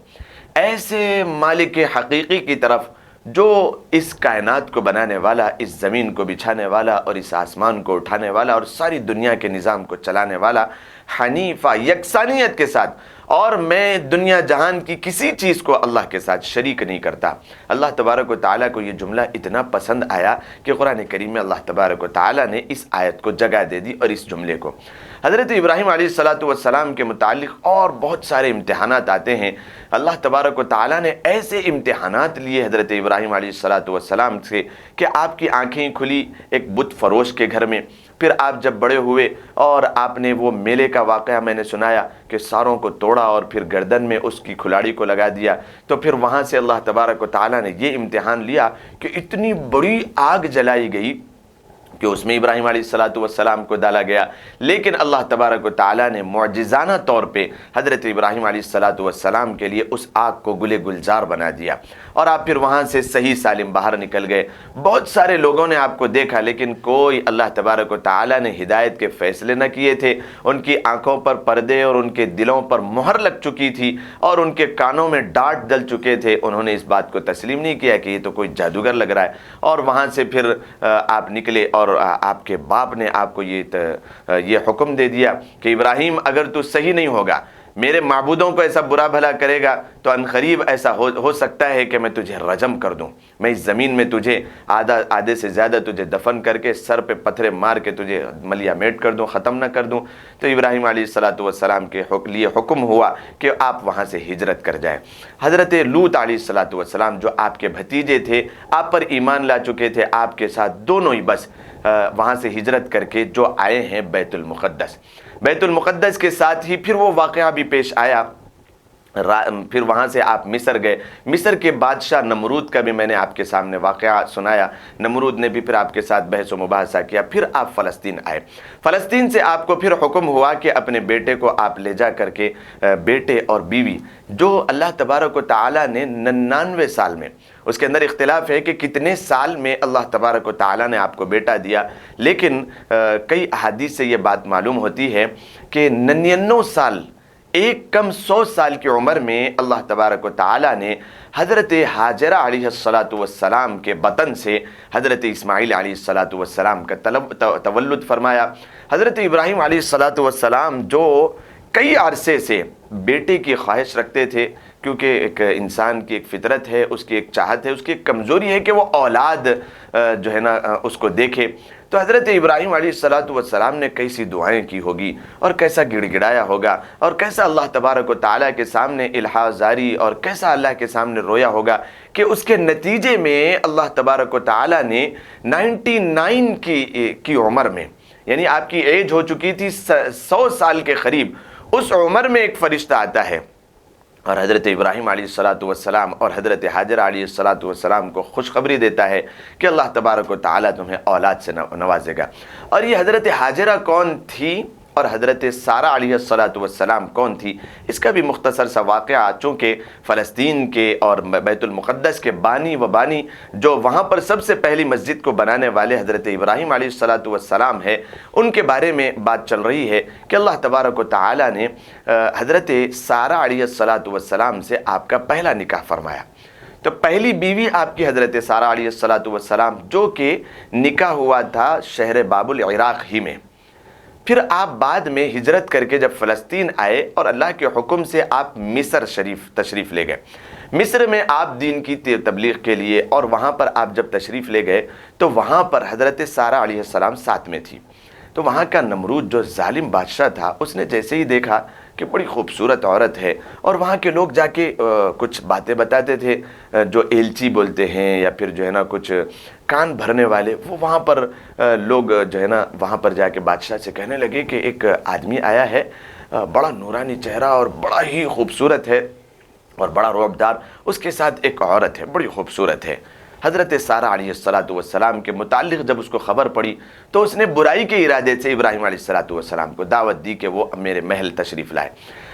ایسے مالک حقیقی کی طرف جو اس کائنات کو بنانے والا، اس زمین کو بچھانے والا اور اس آسمان کو اٹھانے والا اور ساری دنیا کے نظام کو چلانے والا، حنیفہ یکسانیت کے ساتھ، اور میں دنیا جہان کی کسی چیز کو اللہ کے ساتھ شریک نہیں کرتا۔ اللہ تبارک و تعالیٰ کو یہ جملہ اتنا پسند آیا کہ قرآن کریم میں اللہ تبارک و تعالیٰ نے اس آیت کو جگہ دے دی اور اس جملے کو۔ حضرت ابراہیم علیہ السلام کے متعلق اور بہت سارے امتحانات آتے ہیں۔ اللہ تبارک و تعالیٰ نے ایسے امتحانات لیے حضرت ابراہیم علیہ السلام سے کہ آپ کی آنکھیں کھلی ایک بت فروش کے گھر میں۔ پھر آپ جب بڑے ہوئے اور آپ نے وہ میلے کا واقعہ میں نے سنایا کہ ساروں کو توڑا اور پھر گردن میں اس کی کھلاڑی کو لگا دیا، تو پھر وہاں سے اللہ تبارک و تعالیٰ نے یہ امتحان لیا کہ اتنی بڑی آگ جلائی گئی کہ اس میں ابراہیم علیہ السلام کو ڈالا گیا، لیکن اللہ تبارک و تعالیٰ نے معجزانہ طور پہ حضرت ابراہیم علیہ السلام کے لیے اس آگ کو گلے گلزار بنا دیا، اور آپ پھر وہاں سے صحیح سالم باہر نکل گئے۔ بہت سارے لوگوں نے آپ کو دیکھا، لیکن کوئی اللہ تبارک و تعالیٰ نے ہدایت کے فیصلے نہ کیے تھے، ان کی آنکھوں پر پردے اور ان کے دلوں پر مہر لگ چکی تھی اور ان کے کانوں میں ڈانٹ ڈل چکے تھے، انہوں نے اس بات کو تسلیم نہیں کیا کہ یہ تو کوئی جادوگر لگ رہا ہے، اور وہاں سے پھر آپ نکلے اور آپ کے باپ نے آپ کو یہ حکم دے دیا کہ ابراہیم اگر تو صحیح نہیں ہوگا، میرے معبودوں کو ایسا برا بھلا کرے گا تو عنقریب ایسا ہو سکتا ہے کہ میں تجھے رجم کر دوں، میں اس زمین میں تجھے آدھے سے زیادہ تجھے دفن کر کے سر پہ پتھرے مار کے تجھے ملیا میٹ کر دوں، ختم نہ کر دوں۔ تو ابراہیم علیہ السلام کے لیے حکم ہوا کہ آپ وہاں سے ہجرت کر جائیں۔ حضرت لوط علیہ السلام جو آپ کے بھتیجے تھے، آپ پر ایمان لا چکے تھے، آپ کے ساتھ دونوں ہی بس وہاں سے ہجرت کر کے جو آئے ہیں بیت المقدس۔ بیت المقدس کے ساتھ ہی پھر وہ واقعہ بھی پیش آیا، پھر وہاں سے آپ مصر گئے۔ مصر کے بادشاہ نمرود کا بھی میں نے آپ کے سامنے واقعہ سنایا، نمرود نے بھی پھر آپ کے ساتھ بحث و مباحثہ کیا۔ پھر آپ فلسطین آئے، فلسطین سے آپ کو پھر حکم ہوا کہ اپنے بیٹے کو آپ لے جا کر کے، بیٹے اور بیوی جو اللہ تبارک و تعالیٰ نے 99 سال میں، اس کے اندر اختلاف ہے کہ کتنے سال میں اللہ تبارک و تعالیٰ نے آپ کو بیٹا دیا، لیکن کئی احادیث سے یہ بات معلوم ہوتی ہے کہ 99 سال، ایک کم 100 سال کی عمر میں اللہ تبارک و تعالیٰ نے حضرت حاجرہ علیہ السلام کے بطن سے حضرت اسماعیل علیہ السلام کا تولد فرمایا۔ حضرت ابراہیم علیہ السلام جو کئی عرصے سے بیٹے کی خواہش رکھتے تھے، کیونکہ ایک انسان کی ایک فطرت ہے، اس کی ایک چاہت ہے، اس کی ایک کمزوری ہے کہ وہ اولاد جو ہے نا اس کو دیکھے۔ تو حضرت ابراہیم علیہ السلام نے کیسی دعائیں کی ہوگی، اور کیسا گڑ گڑایا ہوگا، اور کیسا اللہ تبارک و تعالیٰ کے سامنے الحاح زاری، اور کیسا اللہ کے سامنے رویا ہوگا کہ اس کے نتیجے میں اللہ تبارک و تعالیٰ نے 99 کی عمر میں، یعنی آپ کی ایج ہو چکی تھی 100 سال کے قریب، اس عمر میں ایک فرشتہ آتا ہے اور حضرت ابراہیم علیہ السلام اور حضرت حاجرہ علیہ السلام کو خوشخبری دیتا ہے کہ اللہ تبارک و تعالیٰ تمہیں اولاد سے نوازے گا۔ اور یہ حضرت حاجرہ کون تھی اور حضرت سارہ علیہ السلام کون تھی، اس کا بھی مختصر سا واقعہ، چونکہ فلسطین کے اور بیت المقدس کے بانی جو وہاں پر سب سے پہلی مسجد کو بنانے والے حضرت ابراہیم علیہ السلام ہے، ان کے بارے میں بات چل رہی ہے کہ اللہ تبارک و تعالیٰ نے حضرت سارہ علیہ السلام سے آپ کا پہلا نکاح فرمایا۔ تو پہلی بیوی آپ کی حضرت سارہ علیہ السلام، جو کہ نکاح ہوا تھا شہر باب العراق ہی میں۔ پھر آپ بعد میں ہجرت کر کے جب فلسطین آئے اور اللہ کے حکم سے آپ مصر شریف تشریف لے گئے، مصر میں آپ دین کی تبلیغ کے لیے، اور وہاں پر آپ جب تشریف لے گئے تو وہاں پر حضرت سارہ علیہ السلام ساتھ میں تھی۔ تو وہاں کا نمرود جو ظالم بادشاہ تھا، اس نے جیسے ہی دیکھا کہ بڑی خوبصورت عورت ہے، اور وہاں کے لوگ جا کے کچھ باتیں بتاتے تھے، جو ایلچی بولتے ہیں یا پھر جو ہے نا کچھ کان بھرنے والے، وہ وہاں پر لوگ جو ہے نا وہاں پر جا کے بادشاہ سے کہنے لگے کہ ایک آدمی آیا ہے، بڑا نورانی چہرہ اور بڑا ہی خوبصورت ہے اور بڑا رعبدار، اس کے ساتھ ایک عورت ہے بڑی خوبصورت ہے۔ حضرت سارہ علیہ السلام کے متعلق جب اس کو خبر پڑی تو اس نے برائی کے ارادے سے ابراہیم علیہ السلام کو دعوت دی کہ وہ میرے محل تشریف لائے۔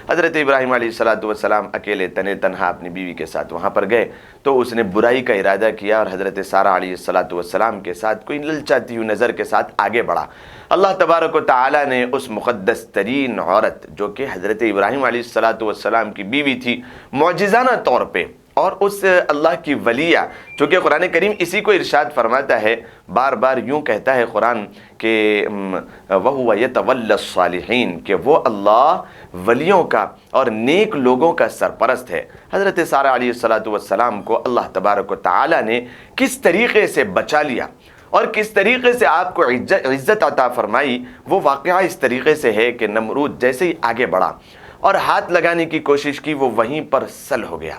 حضرت ابراہیم علیہ السلام اکیلے تنہا اپنی بیوی کے ساتھ وہاں پر گئے تو اس نے برائی کا ارادہ کیا اور حضرت سارہ علیہ السلام کے ساتھ کوئی للچاتی ہوئی نظر کے ساتھ آگے بڑھا۔ اللہ تبارک و تعالیٰ نے اس مقدس ترین عورت جو کہ حضرت ابراہیم علیہ السلام کی بیوی تھی، معجزانہ طور پہ، اور اس اللہ کی ولیہ، چونکہ قرآن کریم اسی کو ارشاد فرماتا ہے، بار بار یوں کہتا ہے قرآن کہ وَهُوَ يَتَوَلَّى الصَّالِحِينَ، کہ وہ اللہ ولیوں کا اور نیک لوگوں کا سرپرست ہے۔ حضرت سارہ علیہ السلام کو اللہ تبارک و تعالیٰ نے کس طریقے سے بچا لیا اور کس طریقے سے آپ کو عزت عطا فرمائی، وہ واقعہ اس طریقے سے ہے کہ نمرود جیسے ہی آگے بڑھا اور ہاتھ لگانے کی کوشش کی، وہ وہیں پر سل ہو گیا،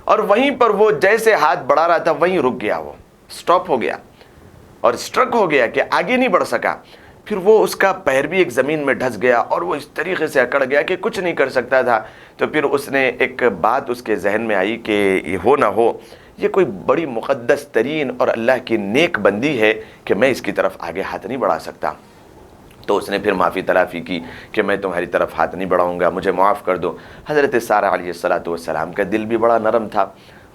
اور وہیں پر وہ جیسے ہاتھ بڑھا رہا تھا وہیں رک گیا، وہ سٹاپ ہو گیا اور سٹرک ہو گیا کہ آگے نہیں بڑھ سکا۔ پھر وہ اس کا پیر بھی ایک زمین میں ڈھس گیا اور وہ اس طریقے سے اکڑ گیا کہ کچھ نہیں کر سکتا تھا۔ تو پھر اس نے ایک بات اس کے ذہن میں آئی کہ یہ ہو نہ ہو، یہ کوئی بڑی مقدس ترین اور اللہ کی نیک بندی ہے کہ میں اس کی طرف آگے ہاتھ نہیں بڑھا سکتا۔ تو اس نے پھر معافی تلافی کی کہ میں تمہاری طرف ہاتھ نہیں بڑھاؤں گا، مجھے معاف کر دو۔ حضرت سارہ علیہ السلام کا دل بھی بڑا نرم تھا۔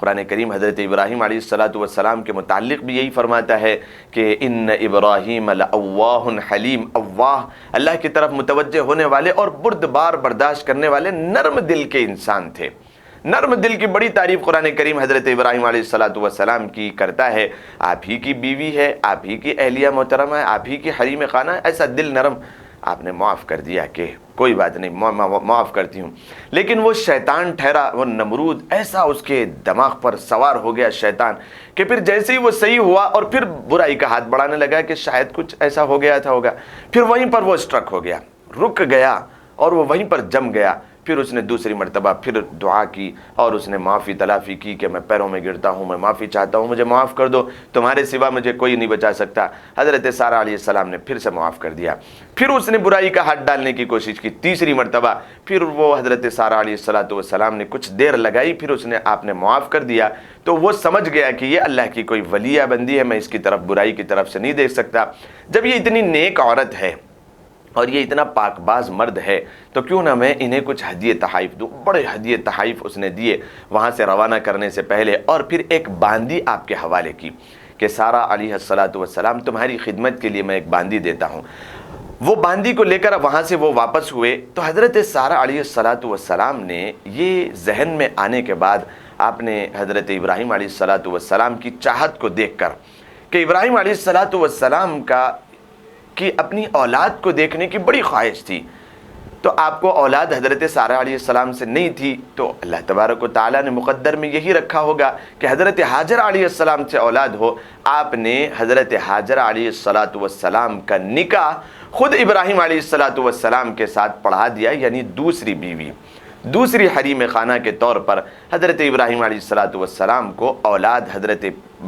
قرآن کریم حضرت ابراہیم علیہ السلام کے متعلق بھی یہی فرماتا ہے کہ ان ابراہیم لأواہ حلیم، اواہ اللہ کی طرف متوجہ ہونے والے اور بردبار برداشت کرنے والے نرم دل کے انسان تھے۔ نرم دل کی بڑی تعریف قرآن کریم حضرت ابراہیم علیہ السلام کی کرتا ہے۔ آپ ہی کی بیوی ہے، آپ ہی کی اہلیہ محترمہ ہے، آپ ہی کی حریم خانہ ہے، ایسا دل نرم آپ نے معاف کر دیا کہ کوئی بات نہیں، معاف کرتی ہوں۔ لیکن وہ شیطان ٹھہرا، وہ نمرود ایسا اس کے دماغ پر سوار ہو گیا شیطان کہ پھر جیسے ہی وہ صحیح ہوا اور پھر برائی کا ہاتھ بڑھانے لگا کہ شاید کچھ ایسا ہو گیا تھا ہوگا، پھر وہیں پر وہ سٹرک ہو گیا، رک گیا اور وہ وہیں پر جم گیا۔ پھر اس نے دوسری مرتبہ پھر دعا کی اور اس نے معافی تلافی کی کہ میں پیروں میں گرتا ہوں، میں معافی چاہتا ہوں، مجھے معاف کر دو، تمہارے سوا مجھے کوئی نہیں بچا سکتا۔ حضرت سارہ علیہ السلام نے پھر سے معاف کر دیا۔ پھر اس نے برائی کا ہاتھ ڈالنے کی کوشش کی تیسری مرتبہ، پھر وہ حضرت سارہ علیہ السلام نے کچھ دیر لگائی، پھر اس نے آپ نے معاف کر دیا۔ تو وہ سمجھ گیا کہ یہ اللہ کی کوئی ولیہ بندی ہے، میں اس کی طرف برائی کی طرف سے نہیں دیکھ سکتا۔ جب یہ اتنی نیک عورت ہے اور یہ اتنا پاک باز مرد ہے تو کیوں نہ میں انہیں کچھ ہدیے تحائف دوں۔ بڑے ہدیے تحائف اس نے دیے وہاں سے روانہ کرنے سے پہلے، اور پھر ایک باندی آپ کے حوالے کی کہ سارہ علیہ السلام تمہاری خدمت کے لیے میں ایک باندی دیتا ہوں۔ وہ باندی کو لے کر وہاں سے وہ واپس ہوئے تو حضرت سارہ علیہ السلام نے یہ ذہن میں آنے کے بعد آپ نے حضرت ابراہیم علیہ السلام کی چاہت کو دیکھ کر کہ ابراہیم علیہ السلام کی اپنی اولاد کو دیکھنے کی بڑی خواہش تھی، تو آپ کو اولاد حضرت سارہ علیہ السلام سے نہیں تھی، تو اللہ تبارک و تعالیٰ نے مقدر میں یہی رکھا ہوگا کہ حضرت حاجر علیہ السلام سے اولاد ہو۔ آپ نے حضرت حاجر علیہ السلام کا نکاح خود ابراہیم علیہ السلام کے ساتھ پڑھا دیا، یعنی دوسری بیوی، دوسری حریم خانہ کے طور پر حضرت ابراہیم علیہ السلام کو اولاد،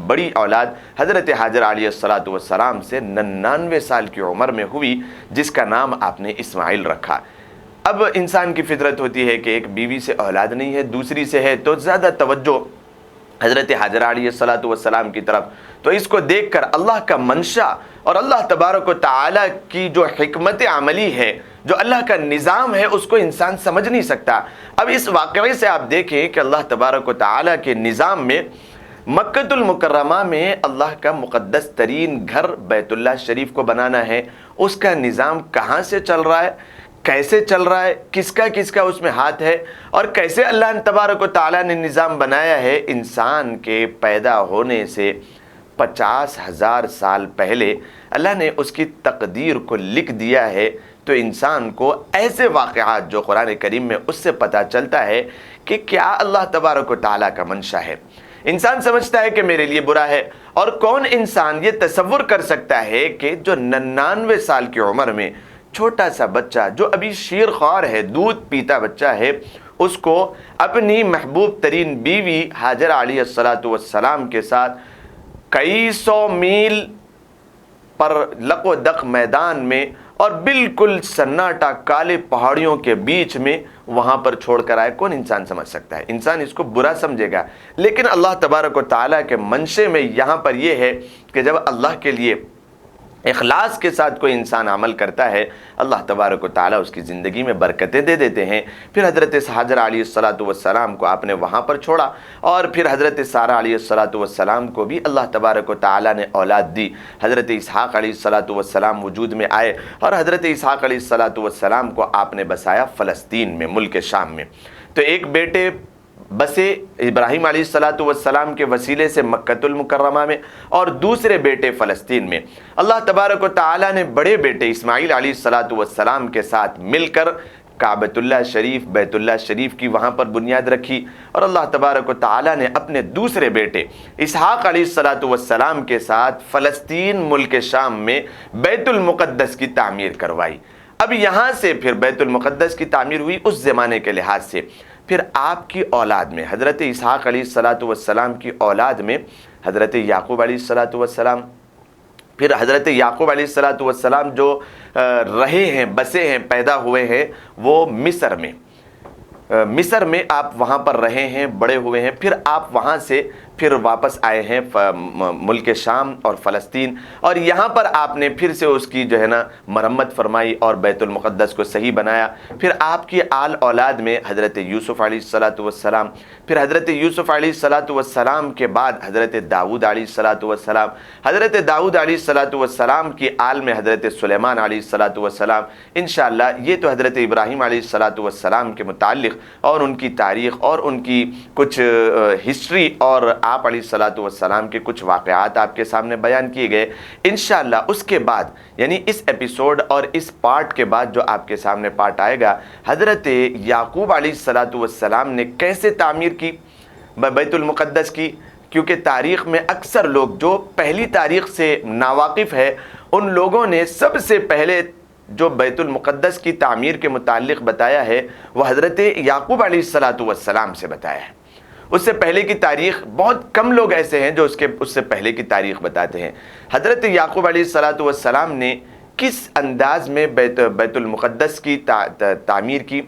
بڑی اولاد حضرت حاجر علیہ السلام سے 99 سال کی عمر میں ہوئی، جس کا نام آپ نے اسماعیل رکھا۔ اب انسان کی فطرت ہوتی ہے کہ ایک بیوی سے اولاد نہیں ہے، دوسری سے ہے، تو زیادہ توجہ حضرت حاجر علیہ السلام کی طرف، تو اس کو دیکھ کر اللہ کا منشا اور اللہ تبارک و تعالیٰ کی جو حکمت عملی ہے، جو اللہ کا نظام ہے، اس کو انسان سمجھ نہیں سکتا۔ اب اس واقعے سے آپ دیکھیں کہ اللہ تبارک و تعالیٰ کے نظام میں مکۃ المکرمہ میں اللہ کا مقدس ترین گھر بیت اللہ شریف کو بنانا ہے، اس کا نظام کہاں سے چل رہا ہے، کیسے چل رہا ہے، کس کا اس میں ہاتھ ہے، اور کیسے اللہ تبارک و تعالیٰ نے نظام بنایا ہے۔ انسان کے پیدا ہونے سے 50,000 سال پہلے اللہ نے اس کی تقدیر کو لکھ دیا ہے، تو انسان کو ایسے واقعات جو قرآن کریم میں اس سے پتہ چلتا ہے کہ کیا اللہ تبارک و تعالیٰ کا منشا ہے۔ انسان سمجھتا ہے کہ میرے لیے برا ہے، اور کون انسان یہ تصور کر سکتا ہے کہ جو 99 سال کی عمر میں چھوٹا سا بچہ جو ابھی شیر خوار ہے، دودھ پیتا بچہ ہے، اس کو اپنی محبوب ترین بیوی حاجر علیہ السلام کے ساتھ کئی سو میل پر لق و دق میدان میں اور بالکل سناٹا کالے پہاڑیوں کے بیچ میں وہاں پر چھوڑ کر آئے، کون انسان سمجھ سکتا ہے؟ انسان اس کو برا سمجھے گا، لیکن اللہ تبارک و تعالیٰ کے منشے میں یہاں پر یہ ہے کہ جب اللہ کے لیے اخلاص کے ساتھ کوئی انسان عمل کرتا ہے، اللہ تبارک و تعالیٰ اس کی زندگی میں برکتیں دے دیتے ہیں۔ پھر حضرت حاجر علیہ السلام کو آپ نے وہاں پر چھوڑا، اور پھر حضرت سارہ علیہ السلام کو بھی اللہ تبارک و تعالیٰ نے اولاد دی۔ حضرت اسحاق علیہ السلام وجود میں آئے، اور حضرت اسحاق علیہ السلام کو آپ نے بسایا فلسطین میں، ملک شام میں۔ تو ایک بیٹے بسے ابراہیم علیہ السلام کے وسیلے سے مکۃ المکرمہ میں، اور دوسرے بیٹے فلسطین میں۔ اللہ تبارک و تعالیٰ نے بڑے بیٹے اسماعیل علیہ السلام کے ساتھ مل کر کعبۃ اللہ شریف، بیت اللہ شریف کی وہاں پر بنیاد رکھی، اور اللہ تبارک و تعالیٰ نے اپنے دوسرے بیٹے اسحاق علیہ السلام کے ساتھ فلسطین ملک شام میں بیت المقدس کی تعمیر کروائی۔ اب یہاں سے پھر بیت المقدس کی تعمیر ہوئی اس زمانے کے لحاظ سے۔ پھر آپ کی اولاد میں حضرت اسحاق علیہ السلام کی اولاد میں حضرت یعقوب علیہ السلام، پھر حضرت یعقوب علیہ السلام جو رہے ہیں، بسے ہیں، پیدا ہوئے ہیں، وہ مصر میں آپ وہاں پر رہے ہیں، بڑے ہوئے ہیں۔ پھر آپ وہاں سے پھر واپس آئے ہیں ملک شام اور فلسطین، اور یہاں پر آپ نے پھر سے اس کی جو ہے نا مرمت فرمائی اور بیت المقدس کو صحیح بنایا۔ پھر آپ کی آل اولاد میں حضرت یوسف علیہ السلام، پھر حضرت یوسف علیہ السلام کے بعد حضرت داؤد علیہ السلام، حضرت داؤد علیہ السلام کی آل میں حضرت سلیمان علیہ السلام۔ انشاءاللہ یہ تو حضرت ابراہیم علیہ السلام کے متعلق اور ان کی تاریخ اور ان کی کچھ ہسٹری اور آپ علیہ السلام کے کچھ واقعات آپ کے سامنے بیان کیے گئے۔ انشاءاللہ اس کے بعد، یعنی اس ایپیسوڈ اور اس پارٹ کے بعد جو آپ کے سامنے پارٹ آئے گا، حضرت یعقوب علیہ السلام نے کیسے تعمیر کی بیت المقدس کی، کیونکہ تاریخ میں اکثر لوگ جو پہلی تاریخ سے ناواقف ہے، ان لوگوں نے سب سے پہلے جو بیت المقدس کی تعمیر کے متعلق بتایا ہے وہ حضرت یعقوب علیہ السلام سے بتایا ہے۔ اس سے پہلے کی تاریخ بہت کم لوگ ایسے ہیں جو اس سے پہلے کی تاریخ بتاتے ہیں۔ حضرت یعقوب علیہ السلام نے کس انداز میں بیت المقدس کی تعمیر کی۔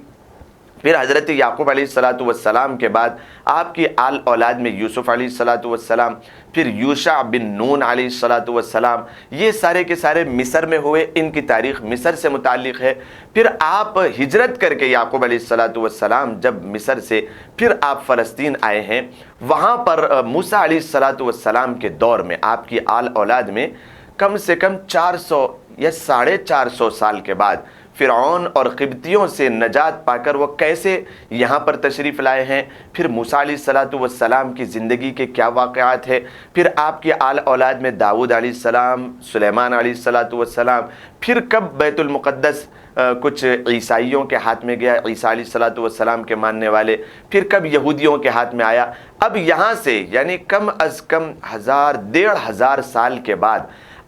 پھر حضرت یعقوب علیہ السلام کے بعد آپ کی آل اولاد میں یوسف علیہ السلام، پھر یوشع بن نون علیہ السلام، یہ سارے کے سارے مصر میں ہوئے، ان کی تاریخ مصر سے متعلق ہے۔ پھر آپ ہجرت کر کے یعقوب علیہ السلام جب مصر سے پھر آپ فلسطین آئے ہیں، وہاں پر موسیٰ علیہ السلام کے دور میں آپ کی آل اولاد میں کم سے کم 400 یا 450 سال کے بعد فرعون اور قبطیوں سے نجات پا کر وہ کیسے یہاں پر تشریف لائے ہیں، پھر موسیٰ علیہ الصلاۃ والسلام کی زندگی کے کیا واقعات ہیں، پھر آپ کی آل اولاد میں داؤد علیہ السلام، سلیمان علیہ الصلاۃ والسلام، پھر کب بیت المقدس کچھ عیسائیوں کے ہاتھ میں گیا، عیسیٰ علیہ الصلاۃ والسلام کے ماننے والے، پھر کب یہودیوں کے ہاتھ میں آیا، اب یہاں سے یعنی کم از کم 1500 سال کے بعد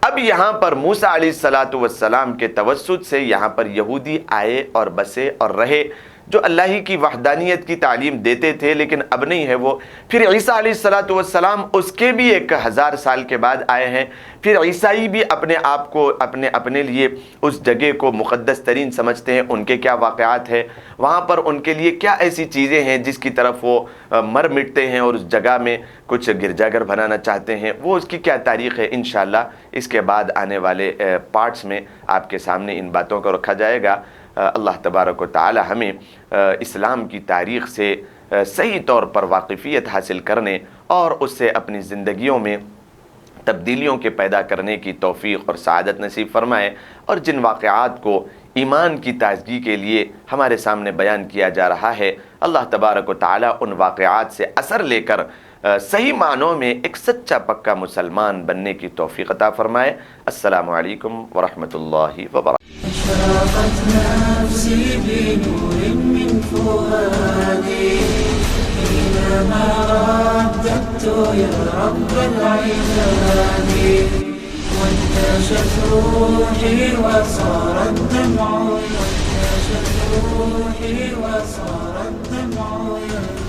اب یہاں پر موسیٰ علیہ الصلاۃ والسلام کے توسط سے یہاں پر یہودی آئے اور بسے اور رہے، جو اللہ ہی کی وحدانیت کی تعلیم دیتے تھے، لیکن اب نہیں ہے وہ۔ پھر عیسیٰ علیہ الصلاۃ والسلام اس کے بھی 1000 سال کے بعد آئے ہیں، پھر عیسائی بھی اپنے آپ کو اپنے لیے اس جگہ کو مقدس ترین سمجھتے ہیں، ان کے کیا واقعات ہیں وہاں پر، ان کے لیے کیا ایسی چیزیں ہیں جس کی طرف وہ مر مٹتے ہیں اور اس جگہ میں کچھ گرجا گھر بنانا چاہتے ہیں، وہ اس کی کیا تاریخ ہے، انشاءاللہ اس کے بعد آنے والے پارٹس میں آپ کے سامنے ان باتوں کو رکھا جائے گا۔ اللہ تبارک و تعالی ہمیں اسلام کی تاریخ سے صحیح طور پر واقفیت حاصل کرنے اور اس سے اپنی زندگیوں میں تبدیلیوں کے پیدا کرنے کی توفیق اور سعادت نصیب فرمائے، اور جن واقعات کو ایمان کی تازگی کے لیے ہمارے سامنے بیان کیا جا رہا ہے، اللہ تبارک و تعالی ان واقعات سے اثر لے کر صحیح معنوں میں ایک سچا پکا مسلمان بننے کی توفیق عطا فرمائے۔ السلام علیکم ورحمۃ اللہ وبرکاتہ۔ أشرقت نفسي بنور من فؤادي حينما رددت يا رب العباد، وانتشت روحي وصار الدمع، وانتشت روحي وصار الدمع